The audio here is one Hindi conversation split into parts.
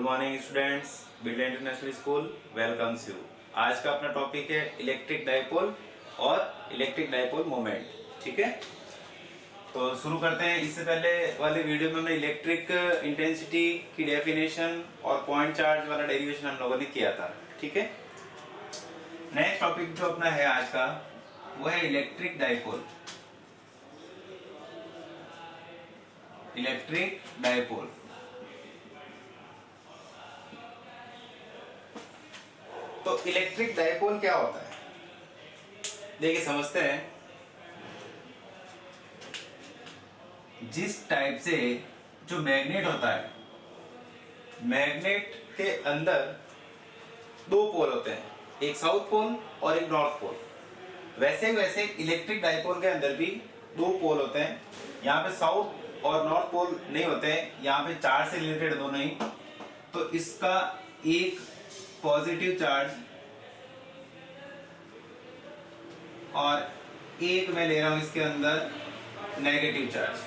Morning students, Birla international school welcomes you. आज का अपना टॉपिक है इलेक्ट्रिक डाइपोल और इलेक्ट्रिक डाइपोल मोमेंट। ठीक है, तो शुरू करते हैं। इससे पहले वाले वीडियो में हमने इलेक्ट्रिक इंटेंसिटी की डेफिनेशन और पॉइंट चार्ज वाला डेरिवेशन हम लोगों ने किया था। ठीक है, नेक्स्ट टॉपिक जो अपना है आज का वो है इलेक्ट्रिक डाइपोल। इलेक्ट्रिक डाइपोल तो इलेक्ट्रिक डाइपोल क्या होता है, देखिए समझते हैं। जिस टाइप से जो मैग्नेट होता है, मैग्नेट के अंदर दो पोल होते हैं, एक साउथ पोल और एक नॉर्थ पोल। वैसे वैसे इलेक्ट्रिक डाइपोल के अंदर भी दो पोल होते हैं। यहाँ पे साउथ और नॉर्थ पोल नहीं होते हैं, यहाँ पे चार्ज से रिलेटेड दोनों ही। तो इसका एक पॉजिटिव चार्ज और एक मैं ले रहा हूं इसके अंदर नेगेटिव चार्ज।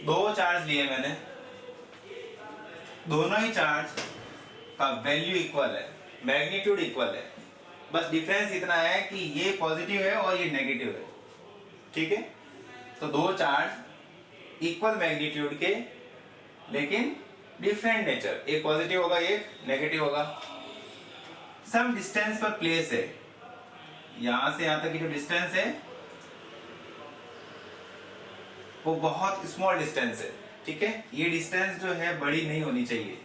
दो चार्ज लिए मैंने, दोनों ही चार्ज का वैल्यू इक्वल है, मैग्नीट्यूड इक्वल है। बस डिफरेंस इतना है कि ये पॉजिटिव है और ये नेगेटिव है। ठीक है, तो दो चार्ज इक्वल मैग्नीट्यूड के लेकिन डिफरेंट नेचर, एक पॉजिटिव होगा एक नेगेटिव होगा। सम डिस्टेंस पर प्लेस है, यहां से यहां तक की जो डिस्टेंस है वो बहुत स्मॉल डिस्टेंस है। ठीक है, ये डिस्टेंस जो है बड़ी नहीं होनी चाहिए,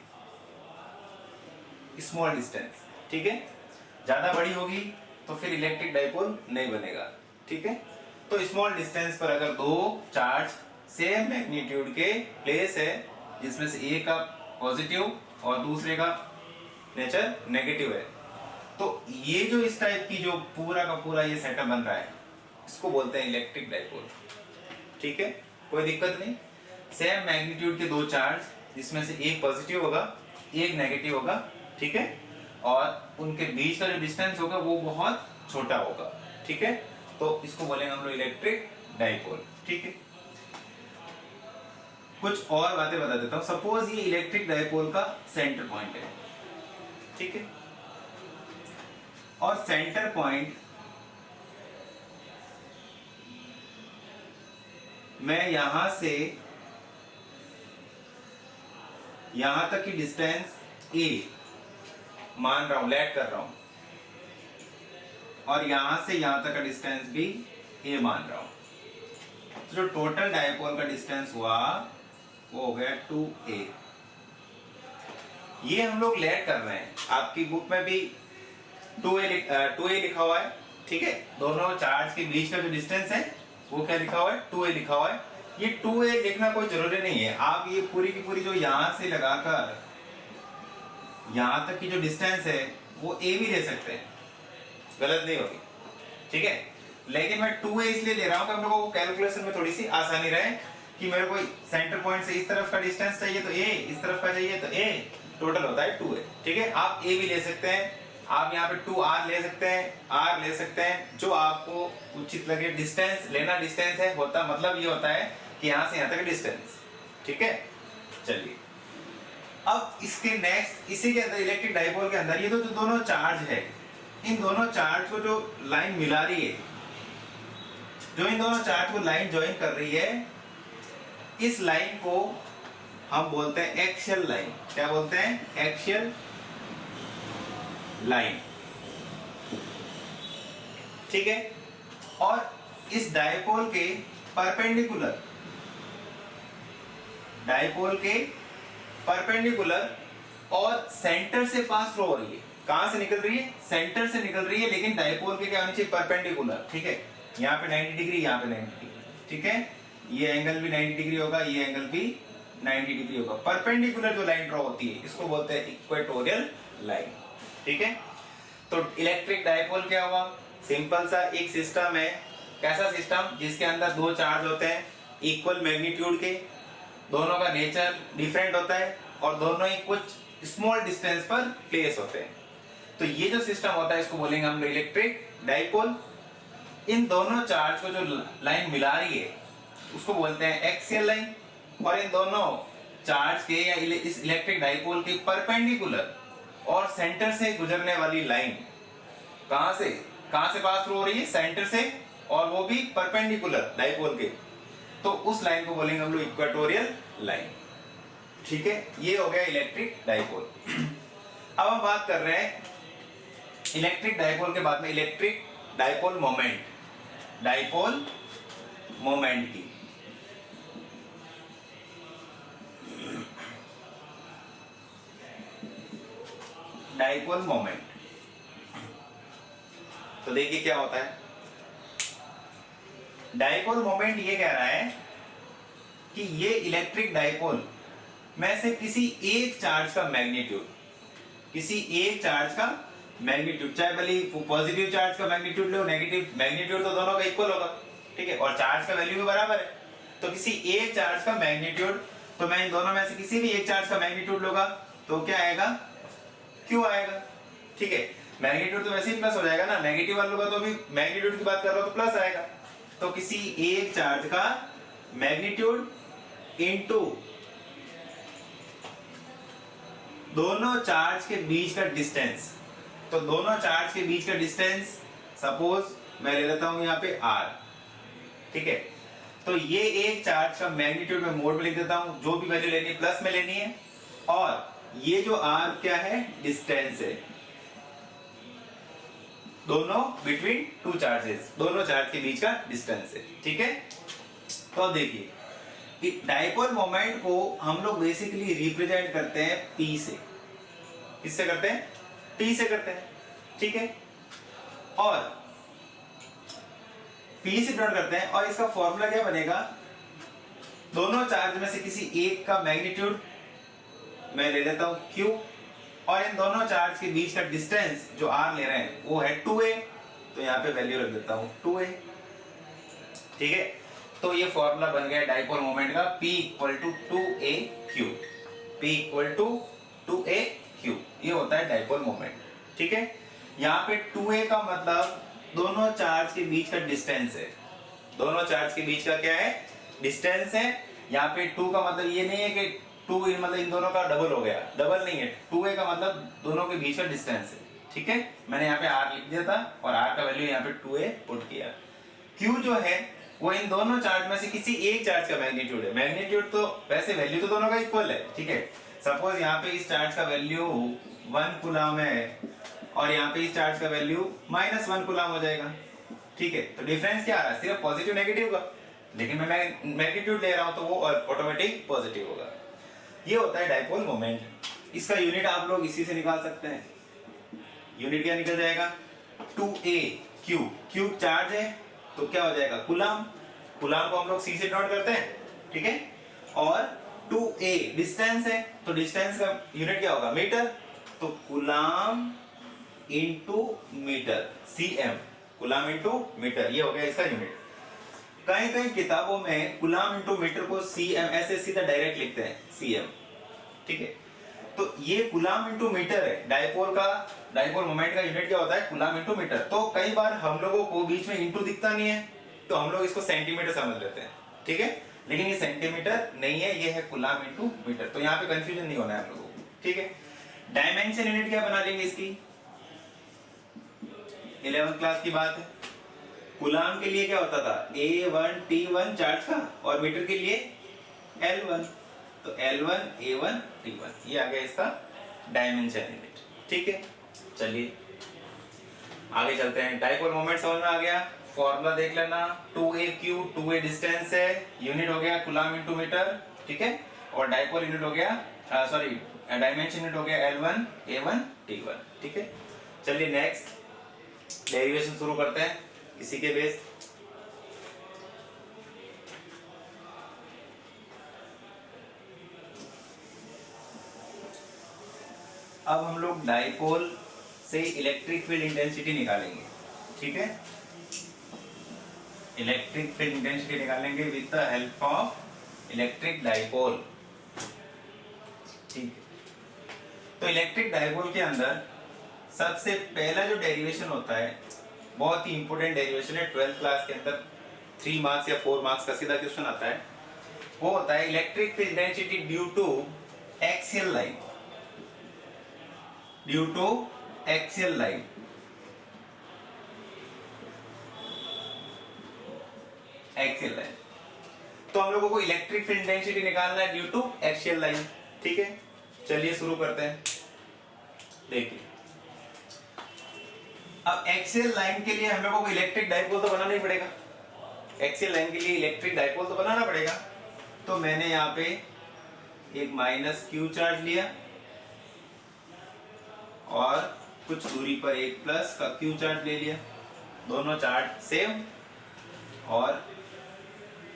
स्मॉल डिस्टेंस। ठीक है, ज्यादा बड़ी होगी तो फिर इलेक्ट्रिक डाइपोल नहीं बनेगा। ठीक है, तो स्मॉल डिस्टेंस पर अगर दो चार्ज सेम मैग्नीट्यूड के प्लेस है, जिसमें से एक का पॉजिटिव और दूसरे का नेचर नेगेटिव है, तो ये जो इस टाइप की जो पूरा का पूरा ये सेटअप बन रहा है, इसको बोलते हैं इलेक्ट्रिक डाइपोल। ठीक है, कोई दिक्कत नहीं। सेम मैग्नीट्यूड के दो चार्ज, जिसमें से एक पॉजिटिव होगा एक नेगेटिव होगा। ठीक है, और उनके बीच का जो डिस्टेंस होगा वो बहुत छोटा होगा। ठीक है, तो इसको बोलेंगे हम लोग इलेक्ट्रिक डाइपोल। ठीक है, कुछ और बातें बता देता हूं। सपोज ये इलेक्ट्रिक डाइपोल का सेंटर पॉइंट है। ठीक है, और सेंटर पॉइंट मैं यहां से यहां तक की डिस्टेंस ए मान रहा हूं, लेट कर रहा हूं, और यहां से यहां तक का डिस्टेंस भी ए मान रहा हूं। तो जो टोटल डाइपोल का डिस्टेंस हुआ वो हो गया 2a। ये हम लोग लेट कर रहे हैं, आपकी बुक में भी 2a लिखा हुआ है। ठीक है, दोनों चार्ज के बीच का जो डिस्टेंस है वो क्या लिखा हुआ है, 2a लिखा हुआ है। ये 2a लिखना कोई जरूरी नहीं है, आप ये पूरी की पूरी जो यहां से लगाकर यहां तक की जो डिस्टेंस है वो a भी ले सकते हैं, गलत नहीं होगी। ठीक है, लेकिन मैं 2a इसलिए ले रहा हूं कि हम लोगों को कैलकुलेशन में थोड़ी सी आसानी रहे, कि मेरे को सेंटर पॉइंट से इस तरफ का डिस्टेंस चाहिए तो a, इस तरफ का चाहिए तो a, टोटल होता है 2a। ठीक है, आप a भी ले सकते हैं, आप यहाँ पे 2r ले सकते हैं, r ले सकते हैं, जो आपको उचित लगे। डिस्टेंस लेना डिस्टेंस है, होता मतलब ये होता है कि यहाँ से यहाँ तक डिस्टेंस। ठीक है, चलिए अब इसके नेक्स्ट, इसी के अंदर इलेक्ट्रिक डाइपोल के अंदर ये तो जो दोनों चार्ज है, इन दोनों चार्ज को जो लाइन मिला रही है, जो इन दोनों चार्ज को लाइन ज्वाइन कर रही है, इस लाइन को हम बोलते हैं एक्सियल लाइन। क्या बोलते हैं, एक्सियल लाइन। ठीक है, और इस डाइपोल के परपेंडिकुलर, डाइपोल के परपेंडिकुलर और सेंटर से पास थ्रू हो रही है। कहां से निकल रही है, सेंटर से निकल रही है, लेकिन डाइपोल के क्या होनी चाहिए, परपेंडिकुलर। ठीक है, यहाँ पे 90 डिग्री, यहाँ पे 90 डिग्री। ठीक है, ये एंगल भी 90 डिग्री होगा, ये एंगल भी 90 डिग्री होगा। परपेंडिकुलर जो लाइन ड्रॉ होती है इसको बोलते हैं इक्वेटोरियल लाइन। ठीक है, तो इलेक्ट्रिक डाइपोल क्या हुआ, सिंपल सा एक सिस्टम है। कैसा सिस्टम, जिसके अंदर दो चार्ज होते हैं इक्वल मैग्नीट्यूड के, दोनों का नेचर डिफरेंट होता है और दोनों ही कुछ स्मॉल डिस्टेंस पर प्लेस होते हैं। तो ये जो सिस्टम होता है इसको बोलेंगे हम इलेक्ट्रिक डाइपोल। इन दोनों चार्ज को जो लाइन मिला रही है उसको बोलते हैं एक्सियल लाइन, और इन दोनों चार्ज के या इस इलेक्ट्रिक डाइपोल के परपेंडिकुलर और सेंटर से गुजरने वाली लाइन कहां से पास थ्रू हो रही है, सेंटर से, और वो भी परपेंडिकुलर डाइपोल के, तो उस लाइन को बोलेंगे हम लोग इक्वेटोरियल लाइन। ठीक है, ये हो गया इलेक्ट्रिक डाइपोल। अब हम बात कर रहे हैं इलेक्ट्रिक डाइपोल के बाद में इलेक्ट्रिक डाइपोल मोमेंट की। डाइपोल मोमेंट, तो देखिए क्या होता है। डाइपोल मोमेंट ये कह रहा है कि ये इलेक्ट्रिक डाइपोल में से किसी एक चार्ज का मैग्नीट्यूड, चाहे भले वो पॉजिटिव चार्ज का मैग्नीट्यूड लो, नेगेटिव मैग्नीट्यूड, तो दोनों का इक्वल होगा, ठीक है, और चार्ज का वैल्यू भी बराबर है। तो किसी एक चार्ज का मैग्नीट्यूड, तो मैं इन दोनों में से किसी भी एक चार्ज का मैग्नीट्यूड लूंगा तो क्या आएगा, क्यू आएगा। ठीक है, मैग्नीट्यूड तो वैसे ही प्लस हो जाएगा ना, नेगेटिव वाला होगा तो भी मैग्नीट्यूड की बात कर रहा हूं तो प्लस आएगा। तो किसी एक चार्ज का मैग्नीट्यूड इनटू दोनों चार्ज के बीच का डिस्टेंस, तो दोनों चार्ज के बीच का डिस्टेंस सपोज मैं ले लेता हूं यहां पे r, ठीक है, तो ये एक चार्ज का मैग्नीट्यूड में मोड में लिख देता हूं, जो भी वैल्यू लेनी है प्लस में लेनी है, और ये जो r क्या है, डिस्टेंस है दोनों बिटवीन टू चार्जेस, दोनों चार्ज के बीच का डिस्टेंस है। ठीक है, तो देखिए डाइपोल मोमेंट को हम लोग बेसिकली रिप्रेजेंट करते हैं P से। किससे करते हैं, P से करते हैं, ठीक है, और P से डिनोट करते हैं, और इसका फॉर्मूला क्या बनेगा, दोनों चार्ज में से किसी एक का मैग्नीट्यूड मैं ले लेता हूं Q, और इन दोनों चार्ज के बीच का डिस्टेंस जो r ले रहे हैं वो है 2a, तो यहाँ पे वैल्यू रख देता हूं 2a। ठीक है, तो ये फॉर्मूला बन गया डाइपोल मोमेंट का, P equal to 2aq, P equal to 2aq, ये होता है डाइपोल मोमेंट। ठीक है, यहाँ पे 2a का मतलब दोनों चार्ज के बीच का डिस्टेंस है, दोनों चार्ज के बीच का क्या है, डिस्टेंस है। यहाँ पे 2 का मतलब ये नहीं है कि 2 मतलब इन दोनों का डबल हो गया, डबल नहीं है, 2a का मतलब दोनों के बीच का डिस्टेंस है। ठीक है, मैंने यहाँ पे r लिख दिया था और r का वैल्यू यहाँ पे 2a पुट किया। q जो है वो इन दोनों चार्ज में से किसी एक चार्ज का मैग्नीट्यूड है, मैग्नीट्यूड तो वैसे वैल्यू तो दोनों का इक्वल है। ठीक है, सपोज यहाँ पे इस चार्ज का वैल्यू 1 कूलम है और यहाँ पे इस चार्ज का वैल्यू -1 कूलम हो जाएगा। ठीक है, तो डिफरेंस क्या आ रहा है, सिर्फ पॉजिटिव नेगेटिव का, लेकिन मैं मैग्नीट्यूड ले रहा हूं तो वो ऑटोमेटिक पॉजिटिव होगा। ये होता है डाइपोल मोमेंट। इसका यूनिट आप लोग इसी से निकाल सकते हैं, यूनिट क्या निकल जाएगा, 2a क्यूब चार्ज है तो क्या हो जाएगा, कूलम, कूलम को हम लोग c से डिनोट करते हैं। ठीक है, और 2a डिस्टेंस है तो डिस्टेंस का यूनिट क्या होगा, मीटर, तो coulomb into metre, cm, coulomb into metre, ये हो गया इसका यूनिट। कहीं कहीं किताबों में कूलम इनटू मीटर को cm ऐसे सीधा डायरेक्ट लिखते हैं, cm। ठीक है, तो ये कूलम इनटू मीटर है, डाइपोल मोमेंट का यूनिट क्या होता है, कूलम इनटू मीटर। तो कई बार हम लोगों को बीच में इनटू दिखता नहीं है तो हम लोग इसको सेंटीमीटर समझ लेते हैं। ठीक है, लेकिन ये सेंटीमीटर नहीं है, ये है कूलम इनटू मीटर, तो यहाँ पे कंफ्यूजन नहीं होना है हम लोगों को। ठीक है, डायमेंशन यूनिट क्या बना लेंगे इसकी, 11th क्लास की बात है। कूलम के लिए क्या होता था, A1 T1 चार्ज का, और मीटर के लिए L1, तो L1 A1 T1, ये आ गया इसका डायमेंशन यूनिट। ठीक है, चलिए आगे चलते हैं। डाइपोल मोमेंट समझ में आ गया, फॉर्मूला देख लेना, 2aq, 2a डिस्टेंस है, यूनिट हो गया कूलम इनटू मीटर। ठीक है, और डाइपोल यूनिट हो गया, सॉरी डायमेंशन यूनिट हो गया L1 A1 T1। ठीक है, चलिए नेक्स्ट डेरिवेशन शुरू करते हैं इसी के बेस। अब हम लोग डाइपोल से इलेक्ट्रिक फील्ड इंटेंसिटी निकालेंगे। ठीक है, इलेक्ट्रिक फील्ड इंटेंसिटी निकालेंगे with the help of electric dipole. ठीक है, तो इलेक्ट्रिक डाइपोल के अंदर सबसे पहला जो डेरिवेशन होता है, बहुत ही इंपॉर्टेंट डेरिवेशन है, 12th क्लास के अंदर 3 मार्क्स या 4 मार्क्स का सीधा क्वेश्चन आता है। वो होता है electric field intensity due to axial line, due to axial line. Axial line, तो हम लोगों को इलेक्ट्रिक फील्ड इंटेंसिटी निकालना है ड्यू टू एक्सियल लाइन। ठीक है, चलिए शुरू करते हैं। देखिए, अब एक्सियल लाइन के लिए हम लोगों को इलेक्ट्रिक डाइपोल तो बनाना ही पड़ेगा। एक्सियल लाइन के लिए इलेक्ट्रिक डाइपोल तो बनाना पड़ेगा। तो मैंने यहाँ पे एक माइनस क्यू चार्ज लिया और कुछ दूरी पर एक प्लस का क्यू चार्ज ले लिया। दोनों चार्ज सेम और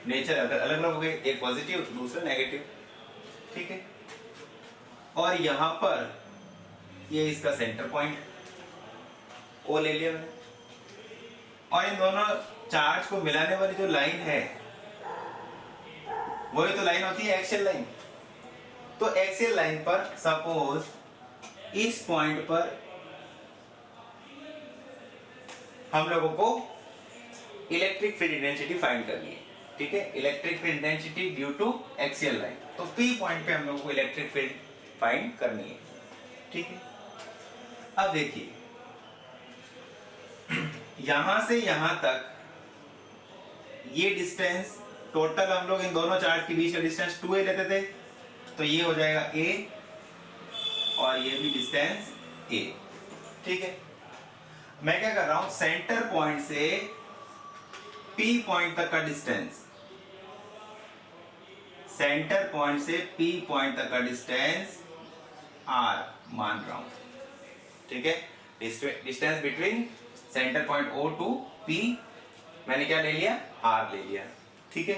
नेचर अगर अलग अलग हो गए, एक पॉजिटिव दूसरा नेगेटिव। ठीक है, और यहां पर ये इसका सेंटर पॉइंट ओ ले लिया मैंने, और इन दोनों चार्ज को मिलाने वाली जो लाइन है वही तो लाइन होती है एक्सियल लाइन। तो एक्सियल लाइन पर सपोज इस पॉइंट पर हम लोगों को इलेक्ट्रिक फील्ड इंटेंसिटी फाइंड करनी है। ठीक है, electric field intensity due to axial line. तो P पॉइंट पे हम लोगों को इलेक्ट्रिक फील्ड फाइंड करनी है। ठीक है, अब देखिए यहां से यहां तक ये डिस्टेंस टोटल हम लोग इन दोनों चार्ज के बीच का डिस्टेंस 2a लेते थे, तो ये हो जाएगा a और ये भी डिस्टेंस a। ठीक है, मैं क्या कर रहा हूं, सेंटर पॉइंट से P पॉइंट तक का डिस्टेंस, सेंटर पॉइंट से P पॉइंट तक का डिस्टेंस r मान रहा हूं। ठीक है, distance between centre point O to P मैंने क्या ले लिया, r ले लिया। ठीक है,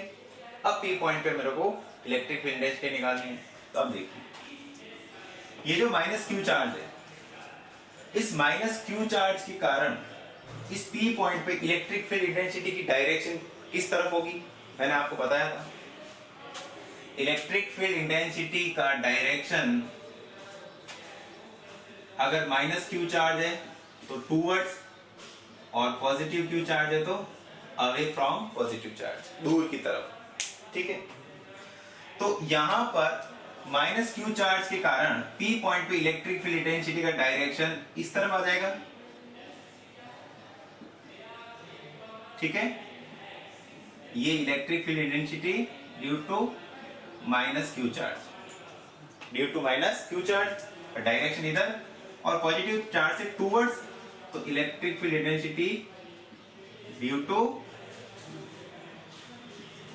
अब P पॉइंट पे मेरे को इलेक्ट्रिक फील्ड इंटेंसिटी निकालनी है। तो अब देखिए ये जो माइनस क्यू चार्ज है, इस माइनस क्यू चार्ज के कारण इस P पॉइंट पे इलेक्ट्रिक फील्ड इंटेंसिटी की डायरेक्शन किस तरफ होगी, मैंने आपको बताया था। इलेक्ट्रिक फील्ड इंटेंसिटी का डायरेक्शन अगर माइनस क्यू चार्ज है तो टूवर्ड्स, और पॉजिटिव क्यू चार्ज है तो अवे फ्रॉम पॉजिटिव चार्ज, दूर की तरफ। ठीक है, तो यहां पर माइनस क्यू चार्ज के कारण P पॉइंट पे इलेक्ट्रिक फील्ड इंटेंसिटी का डायरेक्शन इस तरफ आ जाएगा। ठीक है, ये electric field intensity due to minus Q charge, due to minus Q charge direction इधर, और पॉजिटिव चार्ज से टूवर्ड्स, तो electric field intensity due to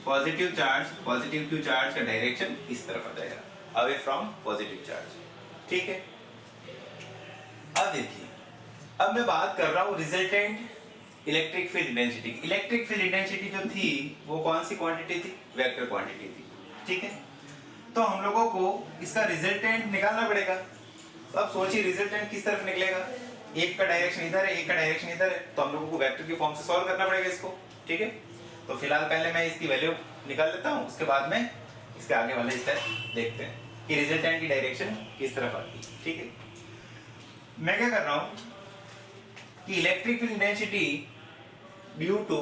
positive charge, positive Q charge का डायरेक्शन इस तरफ आ जाएगा, अवे फ्रॉम पॉजिटिव चार्ज। ठीक है, अब देखिए, अब मैं बात कर रहा हूं resultant electric field intensity. Electric field intensity जो थी वो कौन सी क्वांटिटी थी, वेक्टर क्वांटिटी थी। ठीक है, तो हम लोगों को इसका रिजल्टेंट निकालना पड़ेगा। तो अब सोचिए रिजल्टेंट किस तरफ निकलेगा, एक का डायरेक्शन इधर है, एक का डायरेक्शन इधर है, तो हम लोगों को वेक्टर के फॉर्म से सॉल्व करना पड़ेगा इसको। ठीक है, तो फिलहाल पहले मैं इसकी वैल्यू निकाल लेता हूं, उसके बाद में इसके आगे वाले स्टेप देखते हैं कि रिजल्टेंट की डायरेक्शन किस तरफ आती है। ठीक है, मैं क्या कर रहा हूं कि electric field intensity due to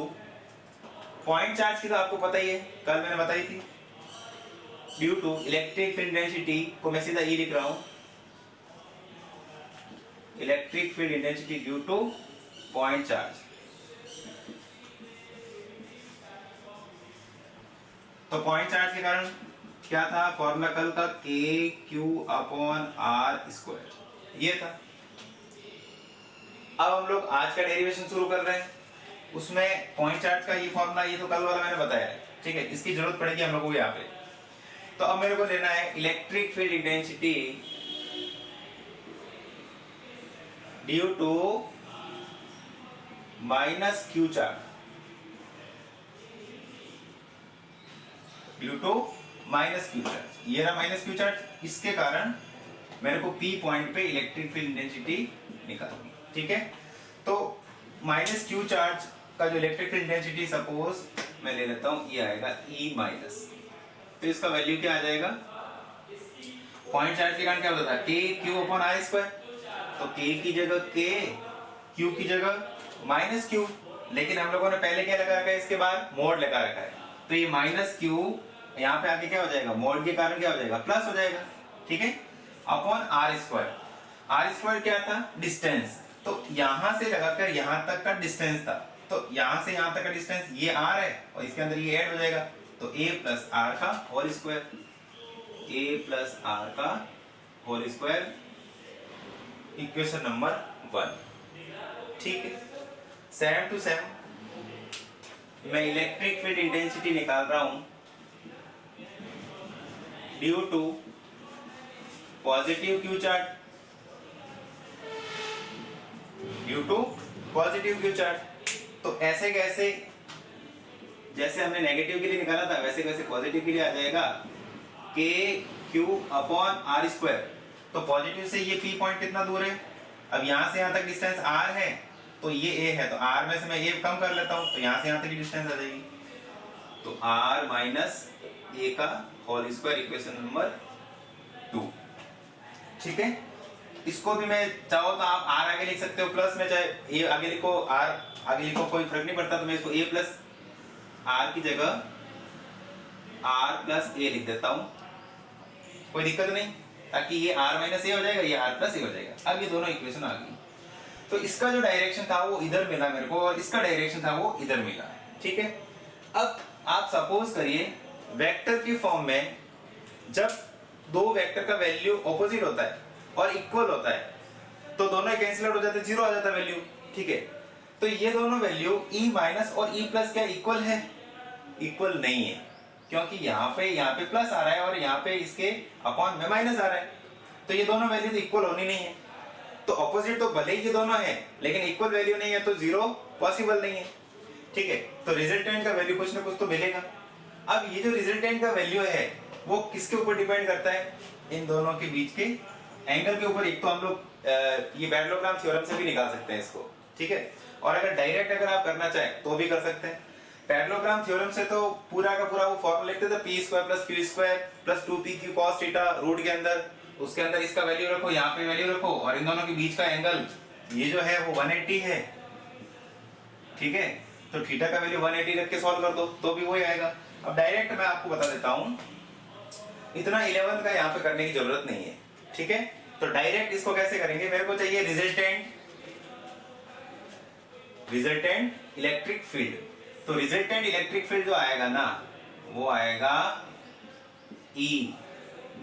point charge की तो आपको पता ही है, कल मैंने बताई थी। Due to electric field intensity को मैं सीधा ई लिख रहा हूं, electric field intensity due to point charge. तो पॉइंट चार्ज के कारण क्या था फॉर्मूला कल का, के क्यू अपॉन आर स्क्वायर, ये था। अब हम लोग आज का डेरिवेशन शुरू कर रहे हैं, उसमें पॉइंट चार्ज का ये फॉर्मूला, ये तो कल वाला मैंने बताया है। ठीक है, इसकी जरूरत पड़ेगी हम लोगों को यहाँ पे। तो अब मेरे को लेना है electric field intensity due to minus Q charge, due to minus Q charge. ये रहा माइनस क्यू चार्ज, इसके कारण मेरे को P पॉइंट पे इलेक्ट्रिक फील्ड इंटेंसिटी निकालनी। ठीक है, तो माइनस क्यू चार्ज का जो इलेक्ट्रिक फील्ड इंटेंसिटी सपोज मैं ले लेता हूं, ये आएगा E माइनस, तो इसका वैल्यू क्या आ जाएगा, पॉइंट चार्ज के कारण क्या होता था, के क्यू अपॉन आर स्क्वायर। तो के की जगह के, क्यू की जगह माइनस क्यू, लेकिन हम लोगों ने पहले क्या लगा रखा है, इसके बाद मोड लगा रखा है, तो ये माइनस क्यू यहाँ पे आके क्या हो जाएगा, मॉड के कारण क्या हो जाएगा, प्लस हो जाएगा, ठीक है, upon are square. Are square क्या था, डिस्टेंस, तो यहां से लगाकर यहां तक का डिस्टेंस था, तो यहां से यहां तक का डिस्टेंस ये आर है और इसके अंदर ये ऐड हो जाएगा, तो ए प्लस आर का whole square, A plus R का होल स्क्वायर, इक्वेशन नंबर 1, ठीक है। सेम टू सेम मैं इलेक्ट्रिक फील्ड इंटेंसिटी निकाल रहा हूं due to positive Q charge, due to positive Q charge. तो ऐसे कैसे, जैसे हमने नेगेटिव के लिए निकाला था वैसे कैसे पॉजिटिव के लिए आ जाएगा के क्यू अपॉन आर स्क्वायर। तो पॉजिटिव से ये पी पॉइंट कितना दूर है, अब यहां से यहां तक डिस्टेंस आर है, तो ये ए है, तो आर में से मैं ए कम कर लेता हूं, तो यहां से यहां तक की डिस्टेंस आ जाएगी, तो आर माइनस ए का होल स्क्वायर, इक्वेशन नंबर 2, ठीक है। इसको भी मैं चाहो तो आप आर आगे लिख सकते हो प्लस में, चाहे ए आगे लिखो आर आगे लिखो, कोई फर्क नहीं पड़ता, तो मैं इसको ए प्लस आर की जगह आर प्लस ए लिख देता हूं, कोई दिक्कत नहीं, ताकि ये आर माइनस ए हो जाएगा, ये आर प्लस ए हो जाएगा। अब ये दोनों इक्वेशन आ गई, तो इसका जो डायरेक्शन था वो इधर मिला मेरे को, और इसका डायरेक्शन था वो इधर मिला, ठीक है। अब आप सपोज करिए वेक्टर की फॉर्म में जब दो वेक्टर का वैल्यू ऑपोजिट होता है और इक्वल होता है, तो दोनों कैंसिल आउट हो जाते हैं, जीरो आ जाता है वैल्यू, ठीक है। तो ये दोनों वैल्यू ई माइनस और ई प्लस क्या इक्वल है, इक्वल नहीं है, क्योंकि यहाँ पे प्लस आ रहा है और यहाँ पे इसके अपॉन में माइनस आ रहा है, तो ये दोनों वैल्यू तो इक्वल होनी नहीं है। तो ऑपोजिट तो भले ही ये दोनों है, लेकिन इक्वल वैल्यू नहीं है, तो जीरो पॉसिबल नहीं है, ठीक है। तो रिजल्टेंट का वैल्यू कुछ ना कुछ तो मिलेगा। अब ये जो रिजल्टेंट का वैल्यू है वो किसके ऊपर डिपेंड करता है, इन दोनों के बीच के एंगल के ऊपर। एक तो हम लोग ये पैरेललोग्राम थ्योरम से भी निकाल सकते हैं इसको, ठीक है, और अगर डायरेक्ट अगर आप करना चाहें तो भी कर सकते हैं। पैरेललोग्राम थ्योरम से तो पूरा का पूरा वो फॉर्मूला लिखते थे, P square plus Q square plus 2pq cos theta root के अंदर, उसके अंदर इसका वैल्यू रखो, यहाँ पे वैल्यू रखो, और इन दोनों के बीच का एंगल ये जो है वो 180 है, ठीक है। तो थीटा का वैल्यू 180 रख के सॉल्व कर दो तो भी वही आएगा। अब डायरेक्ट मैं आपको बता देता हूं, इतना 11 का यहाँ पे करने की जरूरत नहीं है, ठीक है। तो डायरेक्ट इसको कैसे करेंगे, मेरे को चाहिए रिजल्टेंट इलेक्ट्रिक फील्ड। तो रिजल्टेंट इलेक्ट्रिक फील्ड जो आएगा ना, वो आएगा E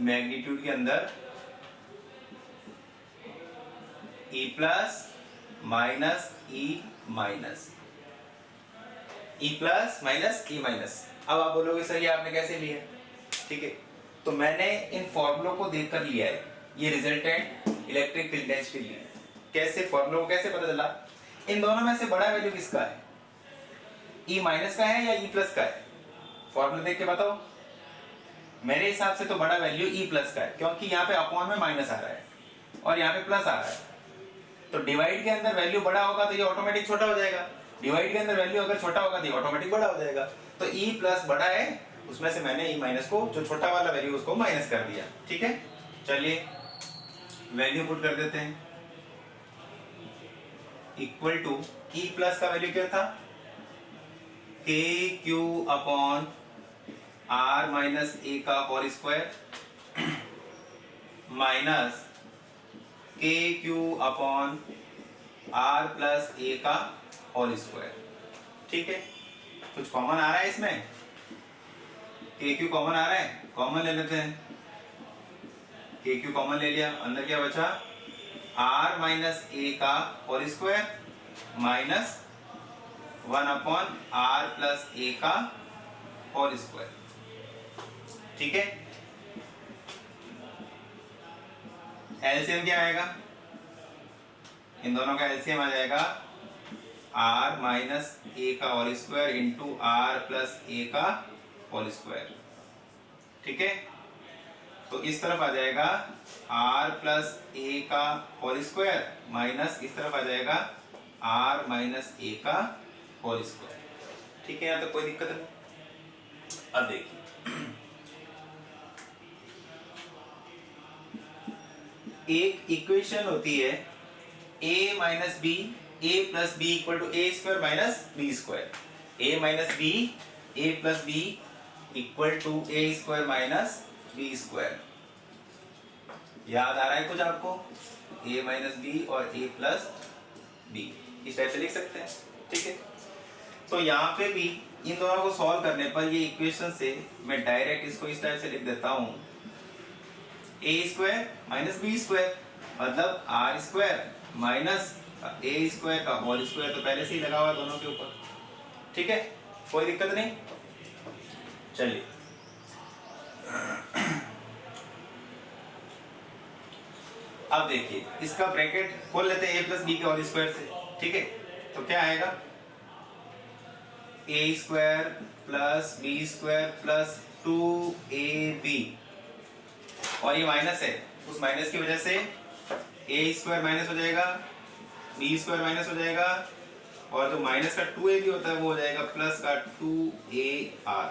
मैग्नीट्यूड के अंदर E plus minus E minus, E plus minus E minus. अब आप बोलोगे सर ये आपने कैसे लिया, ठीक है। तो मैंने इन फॉर्मूलों को देखकर लिया है, ये रिजल्टेंट इलेक्ट्रिक फील्ड डेंसिटी ली है। कैसे, फॉर्मूलों को कैसे पता चला, इन दोनों में से बड़ा वैल्यू किसका है, E माइनस का है या E प्लस का है, फॉर्मूला देख के बताओ। मेरे हिसाब से तो बड़ा वैल्यू E प्लस का है, क्योंकि यहाँ पे अपॉन में माइनस आ रहा है और यहाँ पे प्लस आ रहा है, तो डिवाइड के अंदर वैल्यू बड़ा होगा तो ये ऑटोमेटिक छोटा हो जाएगा, डिवाइड के अंदर वैल्यू अगर छोटा होगा तो ये ऑटोमेटिक बड़ा हो जाएगा। तो E प्लस बड़ा है, उसमें से मैंने E माइनस को, जो छोटा वाला वैल्यू उसको माइनस कर दिया, ठीक है। चलिए वैल्यू पुट कर देते हैं, इक्वल टू E प्लस का वैल्यू क्या था, के Q upon are minus A का होल स्क्वायर माइनस के Q upon R plus A का होल स्क्वायर, ठीक है। कुछ कॉमन आ रहा है इसमें, के क्यू कॉमन आ रहा है, कॉमन ले लेते हैं, के क्यू कॉमन ले लिया, अंदर क्या बचा, आर माइनस ए का whole square minus 1 upon R plus A का होल स्क्वायर, ठीक है। एलसीएम क्या आएगा, इन दोनों का एलसीएम आ जाएगा आर माइनस ए का whole square into R plus A का होल स्क्वायर, ठीक है। तो इस तरफ आ जाएगा आर प्लस ए का होल स्क्वायर माइनस इस तरफ आ जाएगा आर माइनस ए का होल स्क्वायर, ठीक है। यहाँ तो कोई दिक्कत नहीं। अब देखिए एक इक्वेशन होती है a minus B A plus B equal to A square minus B square, A minus B A plus B equal to A square minus B square. याद आ रहा है कुछ आपको? a माइनस बी और a प्लस बी इस टाइप से लिख सकते हैं, ठीक है। तो यहाँ पे भी इन दोनों को सॉल्व करने पर ये इक्वेशन से मैं डायरेक्ट इसको इस टाइप से लिख देता हूँ, a square minus B square मतलब r square minus a square का होल स्क्वायर, तो पहले से ही लगा हुआ है दोनों के ऊपर, ठीक है, कोई दिक्कत नहीं। चलिए अब देखिए इसका ब्रैकेट खोल लेते हैं a प्लस बी के होल स्क्वायर से, ठीक है। तो क्या आएगा? a square plus B square plus 2ab, और ये माइनस है, उस माइनस की वजह से a स्क्वायर माइनस हो जाएगा, b स्क्वायर माइनस हो जाएगा, और जो माइनस का 2ab होता है वो हो जाएगा प्लस का 2ar,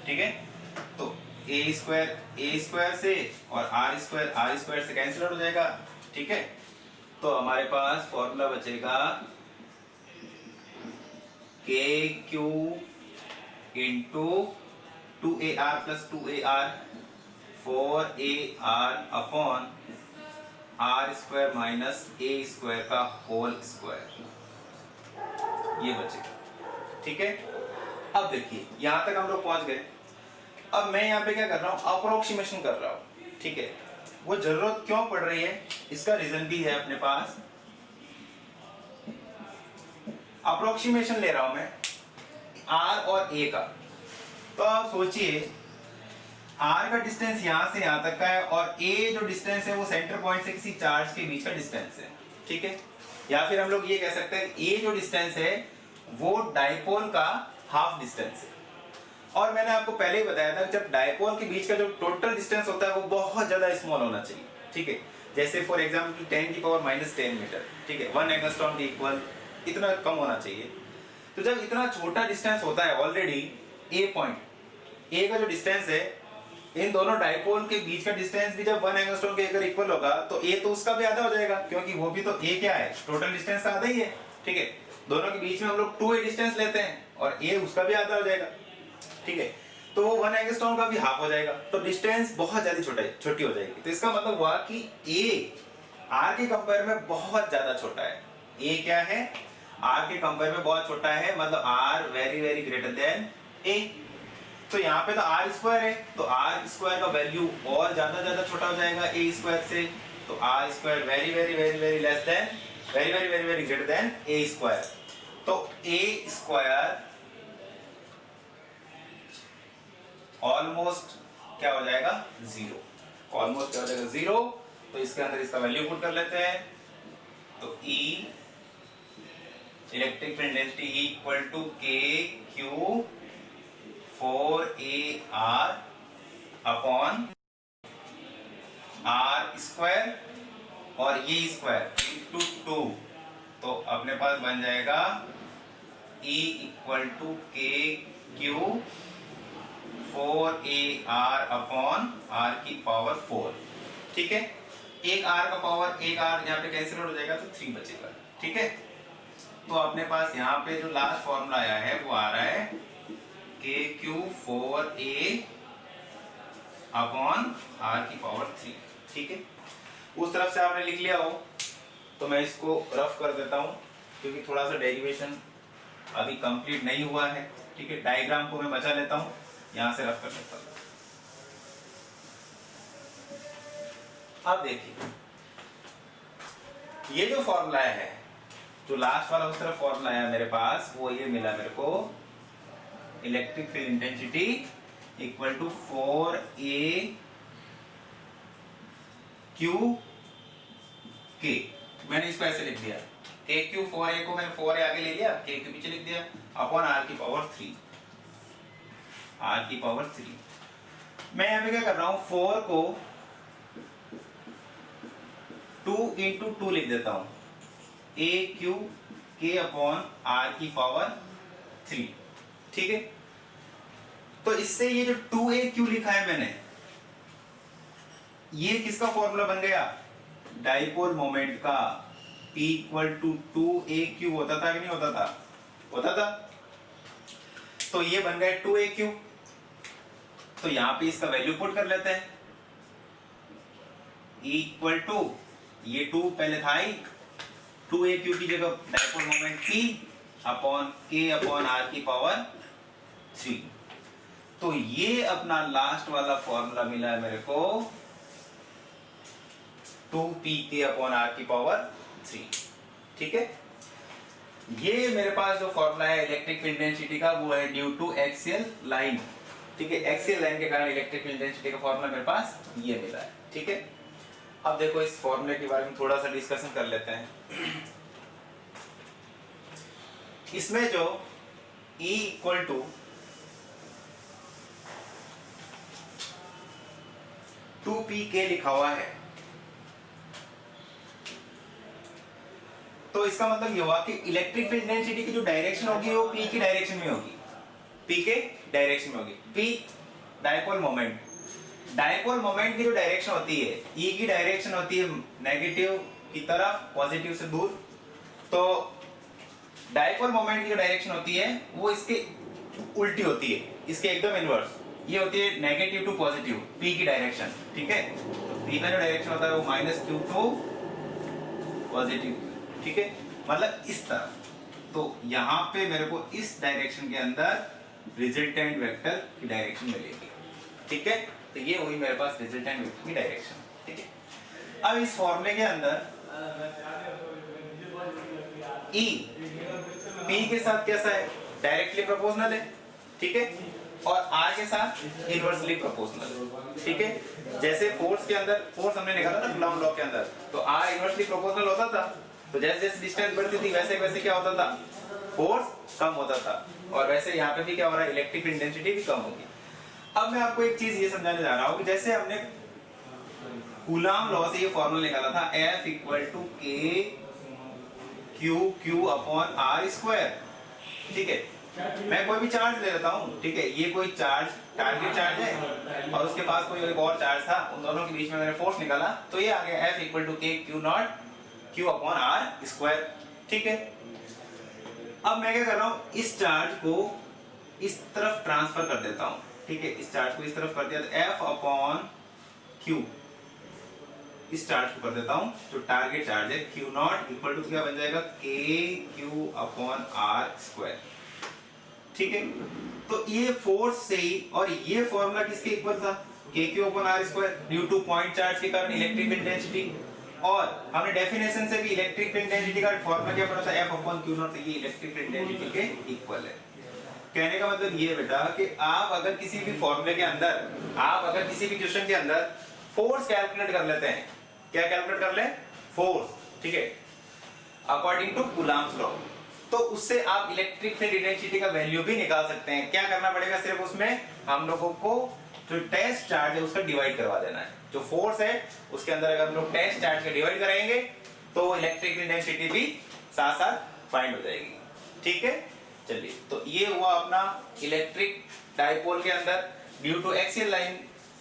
ठीक है। तो a स्क्वायर से और r स्क्वायर से कैंसिल हो जाएगा, ठीक है। तो हमारे पास फॉर्मूला बचेगा KQ into 2AR plus 2AR 4AR upon R square minus A square का होल स्क्वायर, ये बचेगा, ठीक है। अब देखिए यहां तक हम लोग पहुंच गए। अब मैं यहाँ पे क्या कर रहा हूँ? अप्रोक्सीमेशन कर रहा हूँ, ठीक है। वो जरूरत क्यों पड़ रही है इसका रीजन भी है अपने पास। अप्रोक्सीमेशन ले रहा हूं मैं r और a का। तो आप सोचिए r का डिस्टेंस यहां से यहां तक का है और a जो डिस्टेंस है वो सेंटर पॉइंट से किसी चार्ज के बीच का डिस्टेंस है, ठीक है। या फिर हम लोग ये कह सकते हैं a जो डिस्टेंस है वो डाइपोल का हाफ डिस्टेंस है। और मैंने आपको पहले ही बताया था जब डाइपोल के बीच का जो टोटल डिस्टेंस होता है वो बहुत ज्यादा स्मॉल होना चाहिए, ठीक है। जैसे फॉर एग्जांपल 10 की पावर माइनस 10 मीटर, ठीक है, 1 एंगस्ट्रॉम के इक्वल, इतना कम होना चाहिए। तो जब इतना छोटा डिस्टेंस होता है ऑलरेडी ए पॉइंट, ए का जो डिस्टेंस है इन दोनों डाइपोल के बीच का डिस्टेंस भी जब 1 एंगस्ट्रॉम के अगर इक्वल होगा तो ए तो उसका भी आधा हो जाएगा, क्योंकि वो भी तो ए क्या है, टोटल डिस्टेंस का आधा ही है, ठीक है। दोनों के बीच में हम लोग 2a डिस्टेंस लेते हैं और ए उसका भी आधा हो जाएगा, ठीक है। तो वो 1 एंगस्ट्रॉम का भी हाफ हो जाएगा, तो डिस्टेंस बहुत ज्यादा छोटी हो जाएगी। तो इसका मतलब हुआ कि ए आर के कंपेयर में बहुत ज्यादा छोटा है। ए क्या है? आर के कंपेयर में बहुत छोटा है, मतलब R very very greater than A. तो यहाँ पे तो आर स्क्वायर है, तो आर स्क्वायर का वैल्यू और ज्यादा छोटा हो जाएगा ए स्क्वायर से। तो R square very very very very less than very very very very greater than A square. तो ए स्क्वायर ऑलमोस्ट क्या हो जाएगा? जीरो। ऑलमोस्ट क्या हो जाएगा? जीरो। तो इसके अंदर इसका वैल्यू पुट कर लेते हैं। तो E electric field density equal to K Q 4AR upon are square और ये स्क्वायर इंटू 2। तो अपने पास बन जाएगा E equal to K Q 4AR upon R की पावर 4, ठीक है। एक R का पावर एक R यहाँ पे कैंसिल हो जाएगा तो 3 बचेगा, ठीक है। तो अपने पास यहाँ पे जो लास्ट फॉर्मूला आया है वो आ रहा है KQ4A अपॉन R की पावर 3, ठीक है। उस तरफ से आपने लिख लिया हो तो मैं इसको रफ कर देता हूँ, क्योंकि थोड़ा सा डेरिवेशन अभी कंप्लीट नहीं हुआ है, ठीक है। डायग्राम को मैं बचा लेता हूँ, यहां से रफ कर लेता हूँ। अब देखिए ये जो फॉर्मूला है, जो लास्ट वाला उस तरफ फॉर्मूला आया मेरे पास, वो ये मिला मेरे को, electric field intensity equal to 4A Q के। मैंने इसको ऐसे लिख दिया, के क्यू 4A को मैंने 4A आगे ले लिया, के क्यू पीछे लिख दिया, अपॉन आर की पावर 3, आर की पावर 3। मैं यहाँ पे क्या कर रहा हूं, 4 को 2 इंटू 2 लिख देता हूं, ए क्यू के अपॉन आर की पावर 3, ठीक है। तो इससे ये जो 2AQ लिखा है मैंने, ये किसका फॉर्मूला बन गया? डाइपोल मोमेंट का। P इक्वल टू 2AQ होता था कि नहीं होता था? होता था। तो ये बन गए 2AQ। तो यहाँ पे इसका वैल्यू पुट कर लेते हैं, इक्वल टू ये 2 पहले था ही, 2AQ की जगह dipole moment P upon K upon R की पावर 3। तो ये अपना लास्ट वाला फॉर्मूला मिला है मेरे को 2PK अपॉन R की पावर 3। ठीक है, ये मेरे पास जो फॉर्मूला है इलेक्ट्रिक फील्ड डेंसिटी का वो है ड्यू टू एक्सियल लाइन। ठीक है, एक्सियल लाइन के कारण इलेक्ट्रिक फील्ड डेंसिटी का फॉर्मूला मेरे पास ये मिला है। ठीक है, अब देखो इस फॉर्मूले के बारे में थोड़ा सा डिस्कशन कर लेते हैं। इसमें जो E इक्वल टू 2PK लिखा हुआ है, तो इसका मतलब ये हुआ कि इलेक्ट्रिक फील्ड डेंसिटी की जो डायरेक्शन होगी वो P की डायरेक्शन में होगी, P के डायरेक्शन में होगी। P dipole moment, dipole moment की जो डायरेक्शन होती है E की डायरेक्शन होती है नेगेटिव की तरफ, पॉजिटिव से दूर। तो डायपोल मोमेंट की जो डायरेक्शन होती है वो इसके उल्टी होती है, इसके एकदम इनवर्स। ये होती है नेगेटिव टू पॉजिटिव, P की डायरेक्शन। ठीक है, तो P का जो डायरेक्शन होता है वो -q टू पॉजिटिव। ठीक है, मतलब इस तरफ। तो यहाँ पे मेरे को इस डायरेक्शन के अंदर रिजल्टेंट वेक्टर की डायरेक्शन मिलेगी। ठीक है, तो ये हुई मेरे पास रिजल्टेंट वेक्टर की डायरेक्शन। ठीक है, अब इस फॉर्मूले के अंदर E P के साथ कैसा है, डायरेक्टली प्रोपोर्शनल है। ठीक है, और R के साथ इनवर्सली प्रोपोर्शनल। ठीक है, जैसे फोर्स के अंदर, फोर्स हमने निकाला ना कूलॉम लॉ के अंदर, तो R इनवर्सली प्रोपोर्शनल होता था। तो जैसे जैसे डिस्टेंस बढ़ती थी वैसे वैसे क्या होता था, फोर्स कम होता था। और वैसे यहाँ पे भी क्या हो रहा है, इलेक्ट्रिक इंटेंसिटी भी कम होगी। अब मैं आपको एक चीज ये समझाने जा रहा हूँ कि जैसे हमने कूलॉम लॉ से ये फॉर्मूला निकाला था F equal to K Q upon R square. ठीक है, मैं कोई भी चार्ज ले लेता हूँ। ठीक है, ये कोई चार्ज टारगेट चार्ज है और उसके पास कोई एक और चार्ज था, उन दोनों के बीच में मैंने फोर्स निकाला, तो ये आ गया F equal to K Q upon R square. ठीक है, अब मैं क्या कर रहा हूँ, इस चार्ज को इस तरफ ट्रांसफर कर देता हूँ। ठीक है, इस चार्ज को इस तरफ कर दिया तो F अपॉन Q इस चार्ज को कर देता हूँ, जो टारगेट चार्ज है Q0 इक्वल टू क्या बन जाएगा, KQ अपॉन R स्क्वायर। ठीक है, तो ये फोर्स से ही, और ये फॉर्मूला किसके इक्वल था, KQ upon R square, due to point charge के कारण इलेक्ट्रिक फील्ड डेंसिटी। और हमने डेफिनेशन से भी इलेक्ट्रिक फील्ड डेंसिटी का फॉर्मूला क्या पढ़ा था, F अपॉन Q0, तो ये इलेक्ट्रिक फील्ड डेंसिटी के इक्वल है। कहने का मतलब ये बेटा कि आप अगर किसी भी फॉर्मूले के अंदर, आप अगर किसी भी क्वेश्चन के अंदर फोर्स कैलकुलेट कर लेते हैं, क्या कैलकुलेट कर ले, फोर्स। ठीक है, अकॉर्डिंग टू कूलॉम्स लॉ, तो उससे आप इलेक्ट्रिक फील्ड इंटेंसिटी का वैल्यू भी निकाल सकते हैं। क्या करना पड़ेगा, सिर्फ उसमें हम लोगों को जो टेस्ट चार्ज है उसका डिवाइड करवा देना है। जो फोर्स है उसके अंदर अगर हम लोग टेस्ट चार्ज का डिवाइड करेंगे तो इलेक्ट्रिक फील्ड इंटेंसिटी भी साथ साथ फाइंड हो जाएगी। ठीक है, चलिए, तो ये हुआ अपना इलेक्ट्रिक डाइपोल के अंदर ड्यू टू एक्सियल लाइन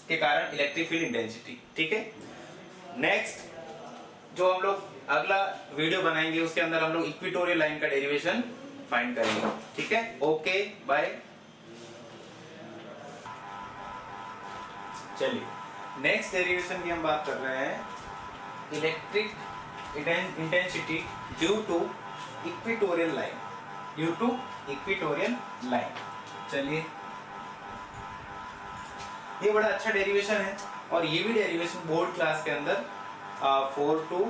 के कारण इलेक्ट्रिक फील्ड इंटेंसिटी। ठीक है, नेक्स्ट जो हम लोग अगला वीडियो बनाएंगे उसके अंदर हम लोग इक्वेटोरियल लाइन का डेरिवेशन फाइंड करेंगे। ठीक है, ओके बाय। चलिए, नेक्स्ट डेरिवेशन की हम बात कर रहे हैं, electric intensity due to equatorial line, due to equatorial line. चलिए, ये बड़ा अच्छा डेरिवेशन है और ये भी डेरिवेशन बोर्ड क्लास के अंदर 4 to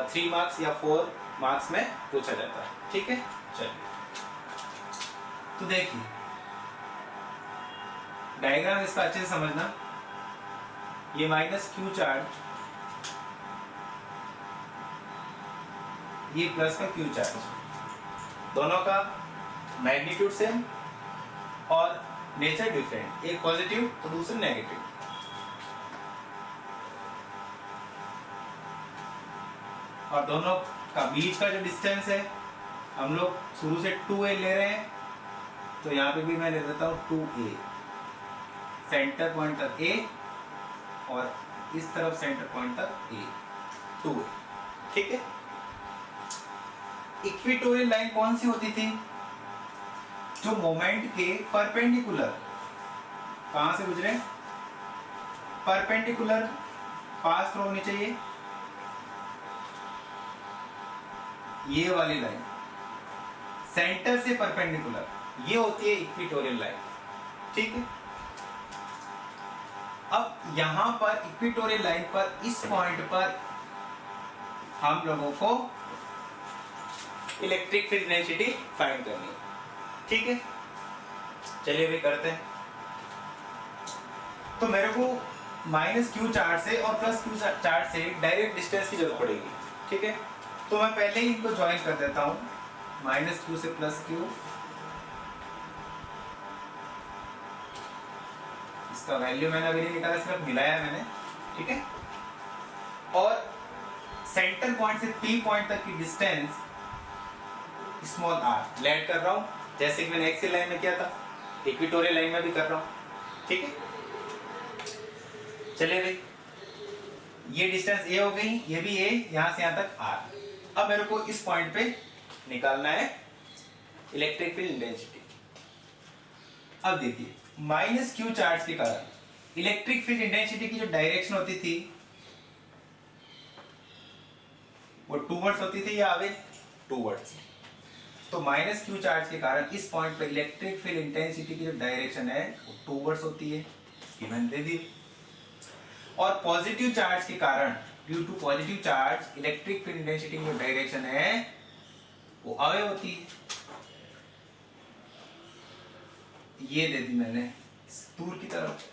3 मार्क्स या 4 मार्क्स में पूछा जाता है। ठीक है, चलिए, तो देखिए डायग्राम इसका अच्छे से समझना। ये -q चार्ज, ये प्लस का q चार्ज, दोनों का मैग्नीट्यूड सेम और नेचर डिफरेंट, एक पॉजिटिव तो दूसरा नेगेटिव। और दोनों का बीच का जो डिस्टेंस है हम लोग शुरू से 2a ले रहे हैं, तो यहाँ पे भी मैं ले देता हूँ 2a, सेंटर पॉइंट तक a और इस तरफ सेंटर पॉइंट तक a, 2a। ठीक है, इक्वेटोरियल लाइन कौन सी होती थी, जो मोमेंट के परपेंडिकुलर कहां से गुजरे, परपेंडिकुलर पास थ्रू होनी चाहिए, ये वाली लाइन सेंटर से परपेंडिकुलर, ये होती है इक्वेटोरियल लाइन, ठीक है। अब यहां पर इक्वेटोरियल लाइन पर इस पॉइंट पर हम लोगों को इलेक्ट्रिक फील्ड डेंसिटी फाइंड करनी है, ठीक है। चलिए भी करते हैं। तो मेरे को माइनस क्यू चार्ज से और प्लस क्यू चार्ज से डायरेक्ट डिस्टेंस की जरूरत पड़ेगी, ठीक है। तो मैं पहले ही इनको ज्वाइन कर देता हूं, माइनस क्यू से प्लस क्यू, इसका वैल्यू मैंने अभी नहीं निकाला, सिर्फ मिलाया मैंने, ठीक है। और सेंटर पॉइंट से पी पॉइंट तक की डिस्टेंस स्मॉल आर लेट कर रहा हूं, जैसे कि मैंने एक्सियल लाइन में किया था, इक्वेटोरियल लाइन में भी कर रहा हूं, ठीक है। चलिए भाई, ये डिस्टेंस ए हो गई, ये भी ए, यहां से यहां तक आर। अब मेरे को इस पॉइंट पे निकालना है इलेक्ट्रिक फील्ड इंटेंसिटी। अब देखिए, माइनस क्यू चार्ज के कारण इलेक्ट्रिक फील्ड इंटेंसिटी की जो डायरेक्शन होती थी वो टूवर्ड्स होती थी या अवे टूवर्ड्स। तो माइनस क्यू चार्ज के कारण इस पॉइंट पे इलेक्ट्रिक फील्ड इंटेंसिटी की जो डायरेक्शन है वो टूवर्ड्स होती है, इसकी मैंने दे दी। और पॉजिटिव चार्ज के कारण, due to positive charge, electric field intensity की जो डायरेक्शन है वो अवे होती है, ये दे दी मैंने दूर की तरफ,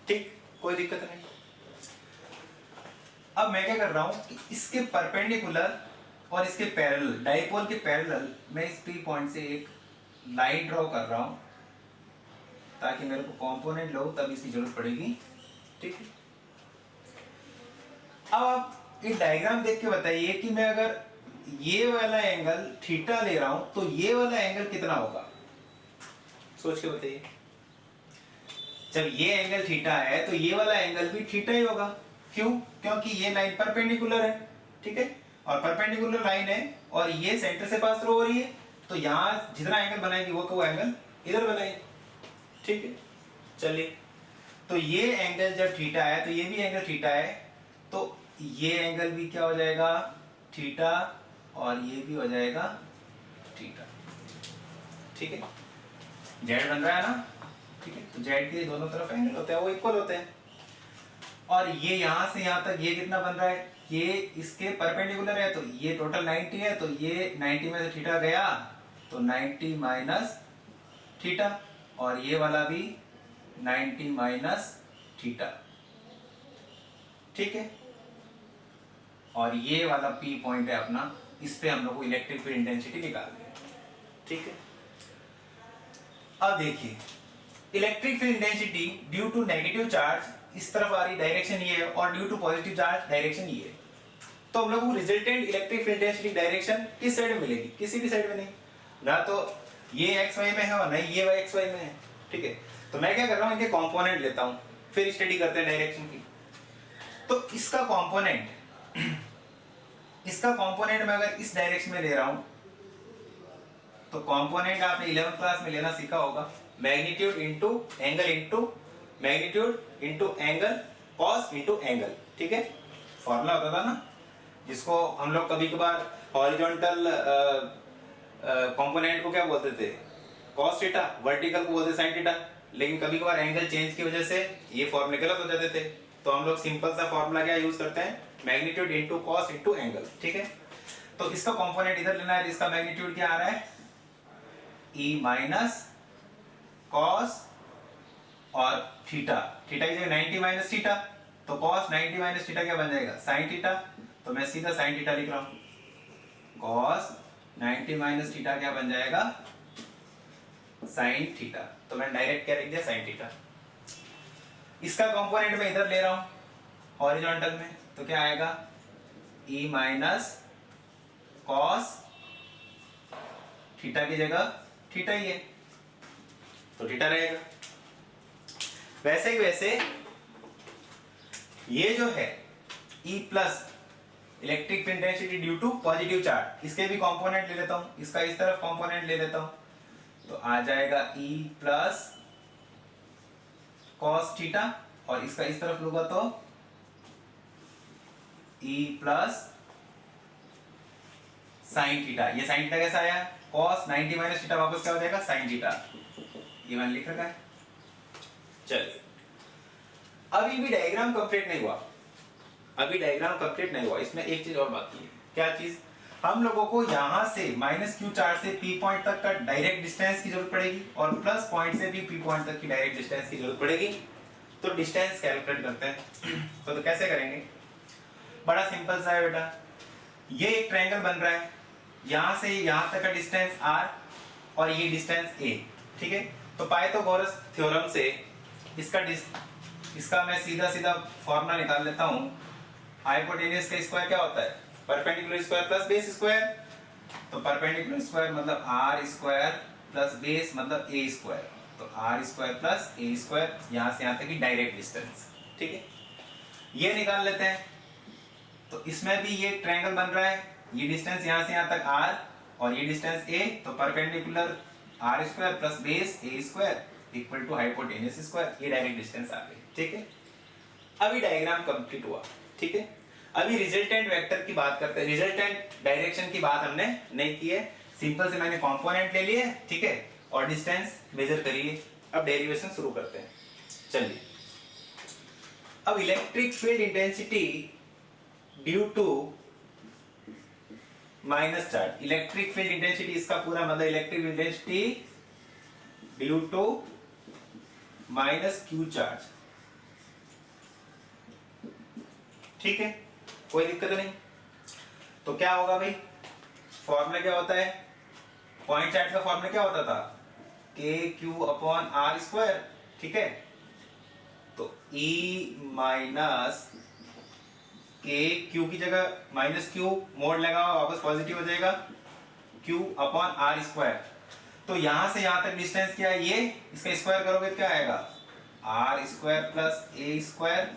ठीक, कोई दिक्कत नहीं। अब मैं क्या कर रहा हूं कि इसके परपेंडिकुलर और इसके पैरेलल, डाइपोल के पैरेलल मैं इस पी पॉइंट से एक लाइन ड्रॉ कर रहा हूं ताकि मेरे को कंपोनेंट लो तब इसकी जरूरत पड़ेगी, ठीक है। अब आप एक डायग्राम देख के बताइए कि मैं अगर ये वाला एंगल थीटा ले रहा हूं तो ये वाला एंगल कितना होगा, सोच के बताइए। जब ये एंगल थीटा है तो ये वाला एंगल भी थीटा ही होगा, क्यों? क्योंकि ये लाइन परपेंडिकुलर है, ठीक है, और परपेंडिकुलर लाइन है और ये सेंटर से पास थ्रू हो रही है, तो यहाँ जितना एंगल बनाएगी वो एंगल इधर बनाएगी, ठीक है। चलिए, तो ये एंगल जब थीटा है तो ये भी एंगल थीटा है, तो ये एंगल भी क्या हो जाएगा, थीटा, और ये भी हो जाएगा थीटा, ठीक है। जेड बन रहा है ना, ठीक है। तो जेड के दोनों तरफ एंगल होते हैं वो इक्वल होते हैं, और ये यहां से यहां तक ये कितना बन रहा है, ये इसके परपेंडिकुलर है तो ये टोटल 90 है, तो ये 90 में से थीटा गया तो 90 माइनस थीटा, और ये वाला भी 90 माइनस थीटा, ठीक है। और ये वाला पी पॉइंट है अपना, इस पे हम लोग को इलेक्ट्रिक फील्ड इंटेंसिटी निकालनी है, ठीक है। अब देखिए, electric field intensity due to negative charge इस तरफ आ रही, डायरेक्शन ये है, और due to positive charge direction ये है, तो हम लोग को resultant electric field intensity direction किस साइड में मिलेगी, किसी भी साइड में नहीं, ना तो ये एक्स वाई में है और नहीं ये एक्स वाई में है, ठीक है। तो मैं क्या कर रहा हूँ, इनके कॉम्पोनेंट लेता हूँ, फिर स्टडी करते हैं डायरेक्शन की। तो इसका कॉम्पोनेंट मैं अगर इस डायरेक्शन में ले रहा हूं तो कंपोनेंट आपने 11th क्लास में लेना सीखा होगा, magnitude into magnitude into angle, cos into angle, ठीक है। फॉर्मूला होता था ना, जिसको हम लोग कभी कभार हॉरिजॉन्टल कंपोनेंट को क्या बोलते थे, कॉस थीटा, वर्टिकल को बोलते साइन थीटा, लेकिन कभी कभार एंगल चेंज की वजह से ये फॉर्मूले गलत हो जाते थे, तो हम लोग सिंपल सा फॉर्मूला क्या यूज करते हैं, magnitude into cos into angle, ठीक है। तो इसका कंपोनेंट इधर लेना है, इसका मैग्नीट्यूड क्या आ रहा है, e माइनस कॉस और थीटा, थीटा की जगह 90 माइनस थीटा, तो कॉस 90 माइनस थीटा क्या बन जाएगा, साइन थीटा, तो मैं सीधा साइन थीटा लिख रहा हूं, कॉस 90 माइनस थीटा क्या बन जाएगा, साइन थीटा, तो मैं डायरेक्ट क्या लिख दिया, साइन थीटा। इसका कंपोनेंट मैं इधर ले रहा हूं हॉरिजॉन्टल में, तो क्या आएगा, e माइनस कॉस थीटा की जगह थीटा ही है तो थीटा रहेगा। वैसे ही वैसे ये जो है E plus electric field intensity due to positive charge, इसके भी कंपोनेंट ले लेता हूं, इसका इस तरफ कंपोनेंट ले लेता हूं, तो आ जाएगा E प्लस कॉस थीटा, और इसका इस तरफ लूंगा तो E प्लस साइन थीटा। ये साइन थीटा कैसा आया, कॉस 90 माइनस थीटा, वापस क्या हो जाएगा साइन थीटा। ये मैंने लिख रखा है। चलिए अभी भी डायग्राम कंप्लीट नहीं हुआ, अभी डायग्राम कंप्लीट नहीं हुआ, इसमें एक चीज और बाकी है। क्या चीज, हम लोगों को यहां से माइनस क्यू चार्ज से पी पॉइंट तक का डायरेक्ट डिस्टेंस की जरूरत पड़ेगी, और प्लस पॉइंट से भी पी पॉइंट तक की डायरेक्ट डिस्टेंस की जरूरत पड़ेगी। तो डिस्टेंस कैलकुलेट करते हैं। तो कैसे करेंगे, बड़ा सिंपल सा है बेटा। ये एक ट्रायंगल बन रहा है, यहां से यहां तक का डिस्टेंस r और ये डिस्टेंस a, ठीक है। तो पाइथागोरस थ्योरम से इसका मैं सीधा सीधा फॉर्मूला निकाल लेता हूं। हाइपोटेन्यूज का स्क्वायर क्या होता है, perpendicular square plus base square. तो परपेंडिकुलर स्क्वायर मतलब r स्क्वायर प्लस बेस मतलब a स्क्वायर। तो r square plus a square, यहां से यहां तक की डायरेक्ट डिस्टेंस, ठीक है। ये निकाल लेते हैं। तो इसमें भी ये ट्रायंगल बन रहा है, ये डिस्टेंस यहां से यहां तक r और ये डिस्टेंस a। तो perpendicular r square plus base a square equal to hypotenuse square, ये डायरेक्ट डिस्टेंस आ गई, ठीक है। अभी डायग्राम कंप्लीट हुआ, ठीक है। अभी रिजल्टेंट वेक्टर की बात करते हैं। रिजल्टेंट डायरेक्शन की बात हमने नहीं की है, सिंपल से मैंने कंपोनेंट ले लिए, ठीक है, और डिस्टेंस मेजर करिए। अब डेरिवेशन शुरू करते हैं। चलिए अब electric field intensity due to minus charge. Electric field intensity, इसका पूरा मतलब electric intensity due to minus Q charge, ठीक है, कोई दिक्कत नहीं। तो क्या होगा भाई, फॉर्मूला क्या होता है, पॉइंट चार्ज का फॉर्मूला क्या होता था, के क्यू अपॉन आर स्क्वायर, ठीक है। तो E माइनस के क्यू की जगह माइनस क्यू मोड लगा हुआ, वापस पॉजिटिव हो जाएगा, क्यू अपॉन आर स्क्वायर। तो यहां से यहां तक डिस्टेंस क्या है, ये इसका स्क्वायर करोगे तो क्या आएगा, आर स्क्वायर प्लस ए स्क्वायर,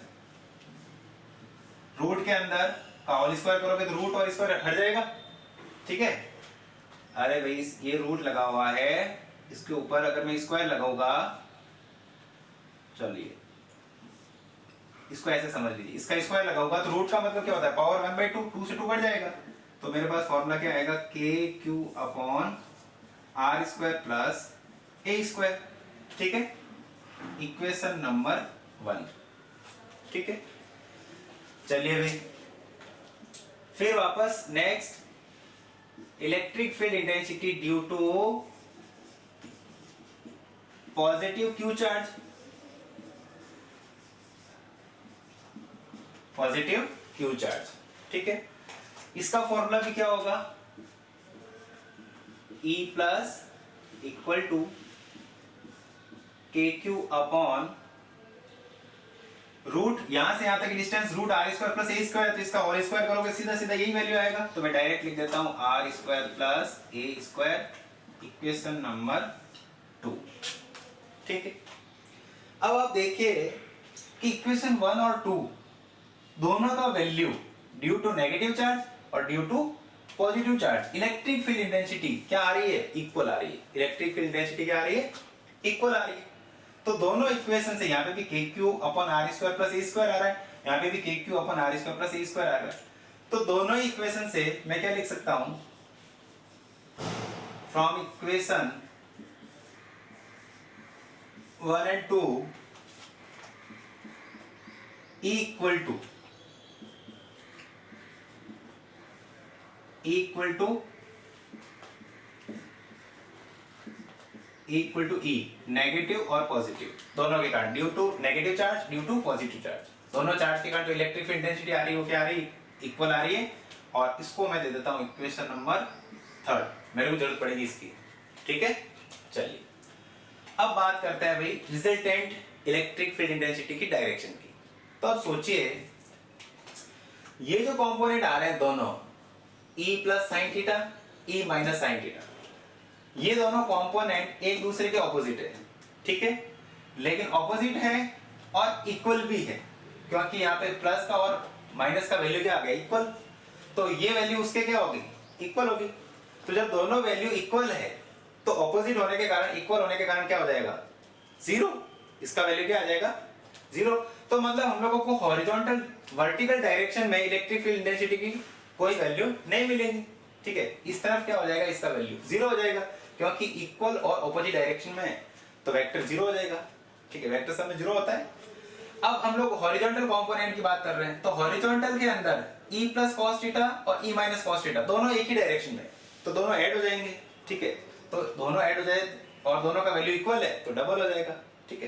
रूट के अंदर का होल स्क्वायर करोगे तो रूट और स्क्वायर हट जाएगा, ठीक है। अरे भाई ये रूट लगा हुआ है, इसके ऊपर अगर मैं स्क्वायर लगाऊंगा, चलिए इसको ऐसे समझ लीजिए, इसका स्क्वायर लगाऊंगा तो रूट का मतलब क्या होता है, पावर 1/2, 2 से 2 बढ़ जाएगा। तो मेरे पास फॉर्मूला क्या आएगा, K Q upon are square plus A square, ठीक है। इक्वेशन नंबर 1, ठीक है। चलिए भाई फिर वापस next, electric field intensity due to positive Q charge, positive Q charge, ठीक है। इसका फॉर्मूला भी क्या होगा, E plus equal to K Q upon root, यहां से यहां तक की distance root are square plus A square. तो इसका होल स्क्वायर करोगे सीधा सीधा यही वैल्यू आएगा। तो मैं डायरेक्ट लिख देता हूं आर स्क्वायर प्लस ए स्क्वायर, इक्वेशन नंबर 2, ठीक है। अब आप देखिए कि इक्वेशन 1 और 2 दोनों का value due to negative charge और due to positive charge, electric field intensity क्या आ रही है, इक्वल आ रही है। इलेक्ट्रिक फील्ड इंटेंसिटी क्या आ रही है, इक्वल आ रही है। तो दोनों इक्वेशन से यहाँ पे भी K Q upon are square plus A square आ रहा है, यहाँ पे भी K Q upon are square plus A square आ रहा है। तो दोनों ही इक्वेशन से मैं क्या लिख सकता हूं, from equation 1 and 2 equal to E negative और पॉजिटिव दोनों के कारण, due to negative charge, due to positive charge, दोनों चार्ज के कारण जो इलेक्ट्रिक फील्ड इंटेंसिटी आ रही है वो क्या आ रही है, इक्वल आ रही है। और इसको मैं दे देता हूं इक्वेशन नंबर 3, मेरे को जरूरत पड़ेगी इसकी, ठीक है। चलिए अब बात करते हैं भाई रिजल्टेंट इलेक्ट्रिक फील्ड इंटेंसिटी की डायरेक्शन की। तो अब सोचिए ये जो कंपोनेंट आ रहे हैं दोनों E plus sine theta, E minus sine theta, ये दोनों कंपोनेंट एक दूसरे के ऑपोजिट है, ठीक है। लेकिन ऑपोजिट है और इक्वल भी है, क्योंकि यहाँ पे प्लस का और माइनस का वैल्यू क्या आ गया, इक्वल। तो ये वैल्यू उसके क्या होगी, इक्वल होगी। तो जब दोनों वैल्यू इक्वल है तो ऑपोजिट होने के कारण, इक्वल होने के कारण क्या हो जाएगा, जीरो, इसका वैल्यू क्या आ जाएगा, जीरो। तो मतलब हम लोगों को हॉरिजॉन्टल वर्टिकल डायरेक्शन में इलेक्ट्रिक फील्ड इंटेंसिटी की कोई वैल्यू नहीं मिलेगी, ठीक है। इस तरफ क्या हो जाएगा, इसका वैल्यू जीरो हो जाएगा, क्योंकि इक्वल और ऑपोजिट डायरेक्शन में है, तो वेक्टर जीरो हो जाएगा, ठीक है, वेक्टर सब में जीरो होता है। अब हम लोग हॉरिजॉन्टल कंपोनेंट की बात कर रहे हैं, तो हॉरिजॉन्टल के अंदर e प्लस कॉस थीटा और e माइनस कॉस थीटा दोनों एक ही डायरेक्शन में, तो दोनों ऐड हो जाएंगे, ठीक है। तो दोनों ऐड हो जाए और दोनों का वैल्यू इक्वल है तो डबल हो जाएगा, ठीक है।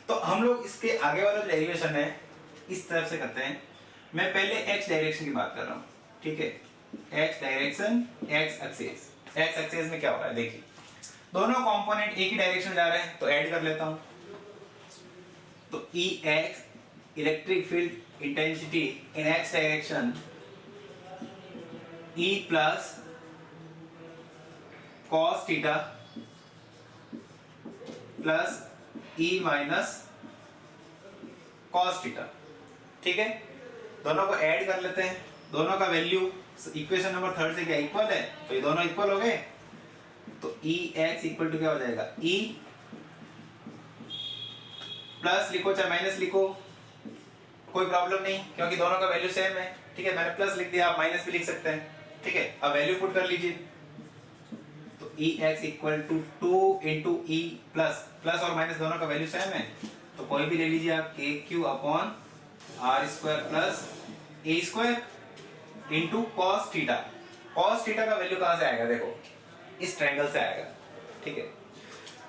तो हम लोग इसके आगे वाला डेरिवेशन है इस तरफ से करते हैं। मैं पहले x डायरेक्शन की बात कर रहा हूँ, ठीक है, x डायरेक्शन, x एक्सिस में क्या हो रहा है देखिए, दोनों कंपोनेंट एक ही डायरेक्शन में जा रहे हैं, तो ऐड कर लेता हूँ। तो Ex electric field intensity in x direction E plus cos theta plus E minus cos theta, ठीक है। दोनों को ऐड कर लेते हैं, दोनों का वैल्यू इक्वेशन नंबर 3 से क्या इक्वल है, तो ये दोनों इक्वल हो गए, तो Ex इक्वल टू क्या हो जाएगा, E प्लस लिखो चाहे माइनस लिखो कोई प्रॉब्लम नहीं, क्योंकि दोनों का वैल्यू सेम है, ठीक है। मैंने प्लस लिख दिया, आप माइनस भी लिख सकते हैं, ठीक है। अब वैल्यू पुट कर लीजिए, तो Ex equal to 2 into e plus, plus और माइनस दोनों का वैल्यू सेम है, तो कोई भी ले लीजिए आप, k Q upon are square plus A square into cos theta. Cos theta का वैल्यू कहाँ से आएगा, देखो इस ट्रायंगल से आएगा, ठीक है।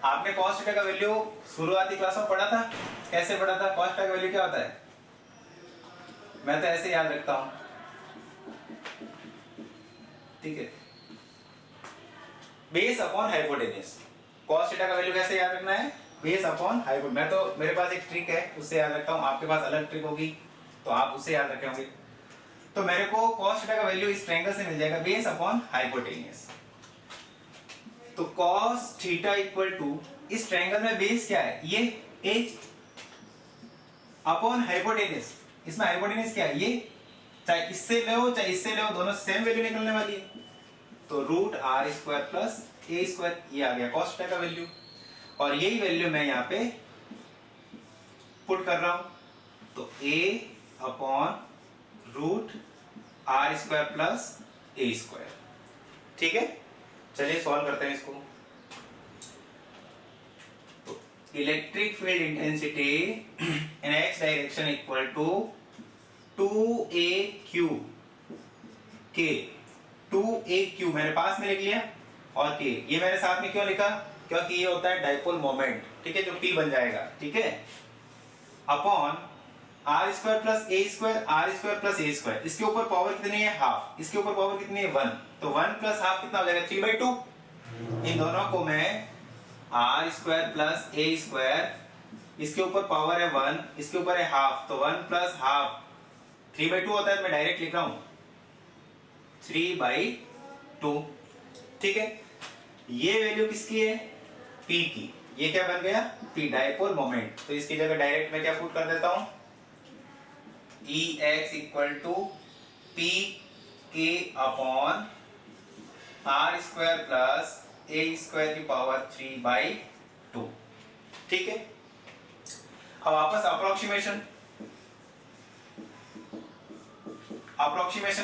आपने कॉस थीटा का वैल्यू शुरुआती क्लास में पढ़ा था, कैसे पढ़ा था, कॉस थीटा का वैल्यू क्या होता है, मैं तो ऐसे याद रखता हूं, ठीक है, base upon hypotenuse. Cos theta का वैल्यू कैसे याद रखना है, बेस अपॉन हाइपोटेन्यूज। मैं तो, मेरे पास एक ट्रिक है उससे याद रखता हूं, आपके पास अलग ट्रिक होगी तो आप उससे याद रखे होंगे। तो मेरे को कॉस थीटा का वैल्यू इस ट्रायंगल से मिल जाएगा, बेस अपॉन हाइपोटेन्यूज। तो cos थीटा इक्वल टू, इस ट्रायंगल में बेस क्या है, ये h अपॉन हाइपोटेन्यूज। इसमें हाइपोटेन्यूज क्या है, ये, चाहे इससे ले हो चाहे इससे ले हो, दोनों सेम वैल्यू निकलने वाली है, तो root are square plus A square, ये आ गया cos थीटा का वैल्यू, और यही वैल्यू मैं यहाँ पे पुट कर रहा हूं, तो a upon root are square plus A square, ठीक है। चलिए सॉल्व करते हैं इसको। तो electric field intensity in x direction equal to 2aq k, 2aq मैंने पास में लिख लिया, और k ये मैंने साथ में क्यों लिखा, क्योंकि ये होता है डाइपोल मोमेंट, ठीक है, जो p बन जाएगा, ठीक है, upon are square plus A square, are square plus A square, इसके ऊपर पावर कितनी है, हाफ, इसके ऊपर पावर कितनी है, 1, तो 1 प्लस हाफ कितना हो जाएगा, 3/2। इन दोनों को मैं आर स्क्वायर प्लस ए स्क्वायर, इसके ऊपर पावर है 1, इसके ऊपर है हाफ, तो 1 प्लस हाफ 3/2 होता है, मैं डायरेक्ट लिख रहा हूं 3/2, ठीक है। ये वैल्यू किसकी है, P की, ये क्या बन गया, P डाइपोल मोमेंट, तो इसकी जगह डायरेक्ट मैं क्या पुट कर देता हूं, Ex equal to p k upon are square plus A square की पावर 3/2, ठीक है। अब वापस अप्रोक्सीमेशन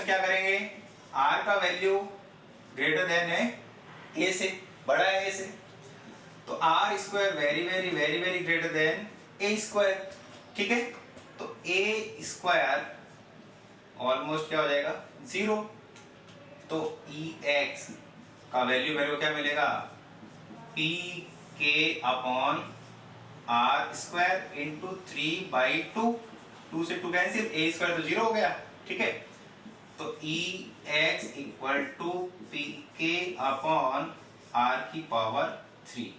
क्या करेंगे, r का वैल्यू ग्रेटर देन है a से, बड़ा है a से, तो r square very very very very greater then a square, ठीक है। तो a स्क्वायर ऑलमोस्ट क्या हो जाएगा, 0, तो Ex का वैल्यू मेरे को क्या मिलेगा, p k upon are square into 3/2, 2 से 2 कैंसिल, a स्क्वायर तो 0 हो गया, ठीक है। तो Ex equal to p k upon are की पावर 3,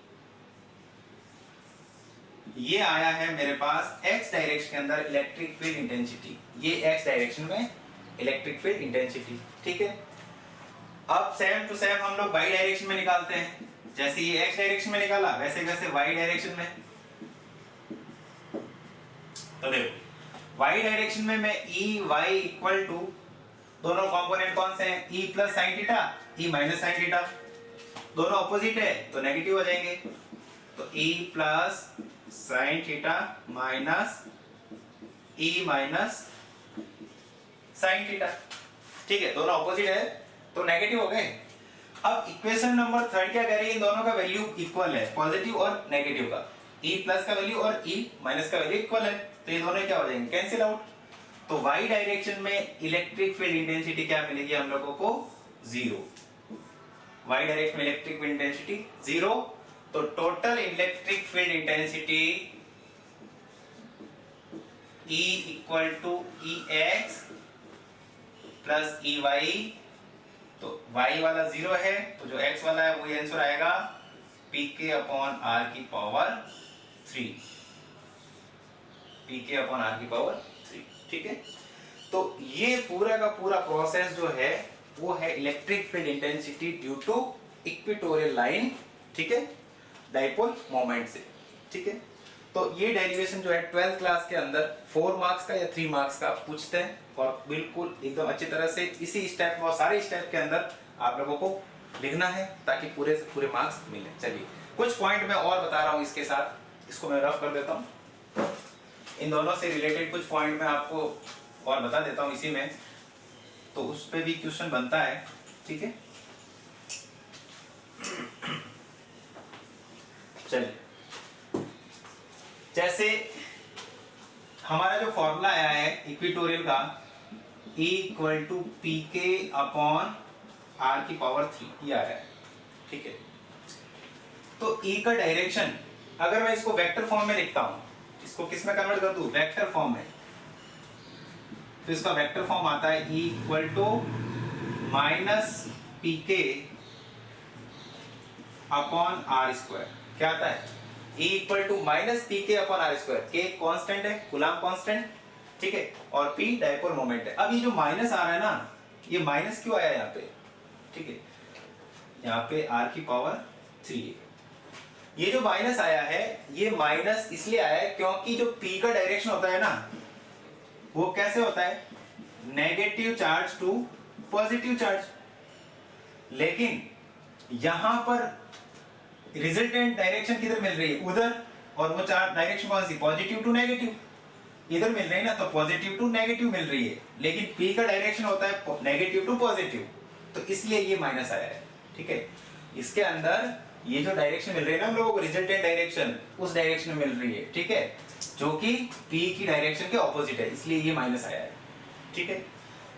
ये आया है मेरे पास x डायरेक्शन के अंदर इलेक्ट्रिक फील्ड इंटेंसिटी, ये x डायरेक्शन में इलेक्ट्रिक फील्ड इंटेंसिटी, ठीक है। अब सेम टू सेम हम लोग y डायरेक्शन में निकालते हैं, जैसे ये x डायरेक्शन में निकाला वैसे वैसे y डायरेक्शन में। तो देखो y डायरेक्शन में मैं Ey इक्वल टू, दोनों कंपोनेंट कौन से हैं, E plus sine theta, E minus sine theta, दोनों ऑपोजिट है तो नेगेटिव हो जाएंगे, तो e plus sine theta minus e minus sine theta, ठीक है, दोनों ऑपोजिट है तो नेगेटिव हो गए। अब इक्वेशन नंबर 3 क्या कह रही है, इन दोनों का वैल्यू इक्वल है, पॉजिटिव और नेगेटिव का, e प्लस का वैल्यू और e माइनस का वैल्यू इक्वल है, तो ये दोनों क्या हो जाएंगे, कैंसिल आउट। तो y डायरेक्शन में इलेक्ट्रिक फील्ड इंटेंसिटी क्या मिलेगी हम लोगों को, 0। y डायरेक्शन में इलेक्ट्रिक फील्ड इंटेंसिटी 0, तो total electric field intensity E equal to EX plus EY, तो y वाला 0 है तो जो x वाला है वही आंसर आएगा, pk अपॉन r की पावर 3, pk अपॉन r की पावर 3, ठीक है। तो ये पूरा का पूरा प्रोसेस जो है वो है electric field intensity due to equatorial line, ठीक है, डाइपोल मोमेंट से, ठीक है। तो ये डेरिवेशन जो है 12th क्लास के अंदर 4 मार्क्स का या 3 मार्क्स का पूछते हैं, और बिल्कुल एकदम अच्छी तरह से इसी स्टेप और सारे स्टेप के अंदर आप लोगों को लिखना है ताकि पूरे से पूरे मार्क्स मिले। चलिए कुछ पॉइंट मैं और बता रहा हूँ इसके साथ, इसको मैं रफ कर देता हूँ, इन दोनों से रिलेटेड कुछ पॉइंट मैं आपको और बता देता हूँ इसी में, तो उस पे भी क्वेश्चन बनता है, ठीक है। चलिए, जैसे हमारा जो फॉर्मूला आया है इक्वेटोरियल का, E equal to p k upon are की पावर 3, ये आया है, ठीक है। तो E का डायरेक्शन अगर मैं इसको वेक्टर फॉर्म में लिखता हूं, इसको किस में कन्वर्ट कर दूं, वेक्टर फॉर्म में, तो इसका वेक्टर फॉर्म आता है E equal to minus p k upon are square, क्या आता है, E equal to minus p k upon are square, k constant है, कूलम्ब कांस्टेंट, ठीक है, और P डाइपोल मोमेंट है। अब ये जो माइनस आ रहा है ना, ये माइनस क्यों आया यहाँ पे, ठीक है, यहाँ पे r की पावर 3 है। ये जो माइनस आया है, ये माइनस इसलिए आया है क्योंकि जो P का डायरेक्शन होता है ना, वो कैसे होता है, negative charge to positive charge, लेकिन यहां पर रिजल्टेंट डायरेक्शन किधर मिल रही है, उधर, और वो चार्ज डायरेक्शन कौन सी, पॉजिटिव टू नेगेटिव, इधर मिल रही है ना, तो पॉजिटिव टू नेगेटिव मिल रही है, लेकिन P का डायरेक्शन होता है नेगेटिव टू पॉजिटिव, तो इसलिए ये माइनस आया है, ठीक है। इसके अंदर ये जो डायरेक्शन मिल रही है ना हम लोगों को, रिजल्टेंट डायरेक्शन उस डायरेक्शन में मिल रही है, ठीक है, जो कि P की डायरेक्शन के ऑपोजिट है, इसलिए ये माइनस आया है, ठीक है।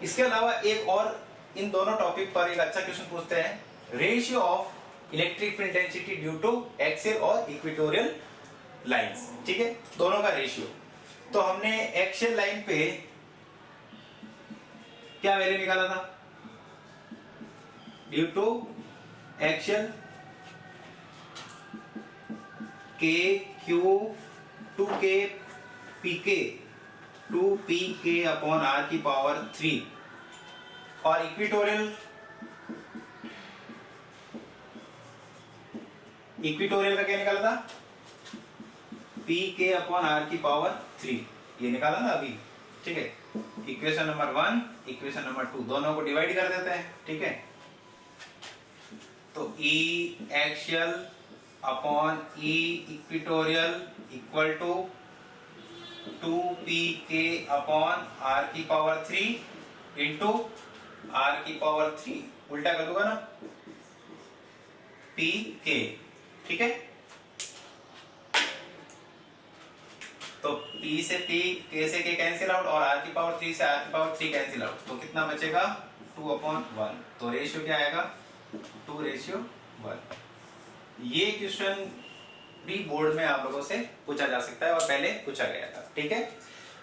इसके अलावा एक और इन दोनों टॉपिक पर एक अच्छा क्वेश्चन पूछते हैं, ratio of electric field intensity due to axial और इक्वेटोरियल लाइंस, ठीक है, दोनों का रेशियो। तो हमने एक्सियल लाइन पे क्या वैल्यू निकाला था, ड्यू टू एक्सियल के क्यू टू के पी के to p k upon are की पावर 3, और इक्वेटोरियल का क्या निकाला था, पी के अपॉन आर की पावर 3, ये निकाला ना अभी, ठीक है। इक्वेशन नंबर 1 इक्वेशन नंबर 2 दोनों को डिवाइड कर देते हैं, ठीक है। तो E axial upon E equatorial equal to 2pk upon r की पावर 3 इंटू r की पावर 3, उल्टा कर दूंगा ना, pk, ठीक है। तो p से p, k से k कैंसिल आउट, और r की पावर 3 से r की पावर 3 कैंसिल आउट, तो कितना बचेगा 2/1, तो रेशियो क्या आएगा 2:1। ये क्वेश्चन भी बोर्ड में आप लोगों से पूछा जा सकता है और पहले पूछा गया था, ठीक है।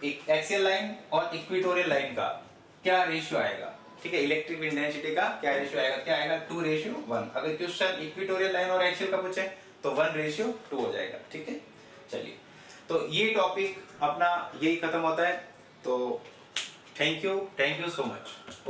एक्सियल लाइन और इक्वेटोरियल लाइन का क्या रेशियो आएगा, ठीक है, इलेक्ट्रिक इंटेंसिटी का क्या रेशियो आएगा, क्या आएगा 2:1। अगर क्वेश्चन इक्वेटोरियल लाइन और एक्सियल का पूछे तो 1:2 हो जाएगा, ठीक है। चलिए, तो ये टॉपिक अपना यही खत्म होता है, तो थैंक यू सो मच।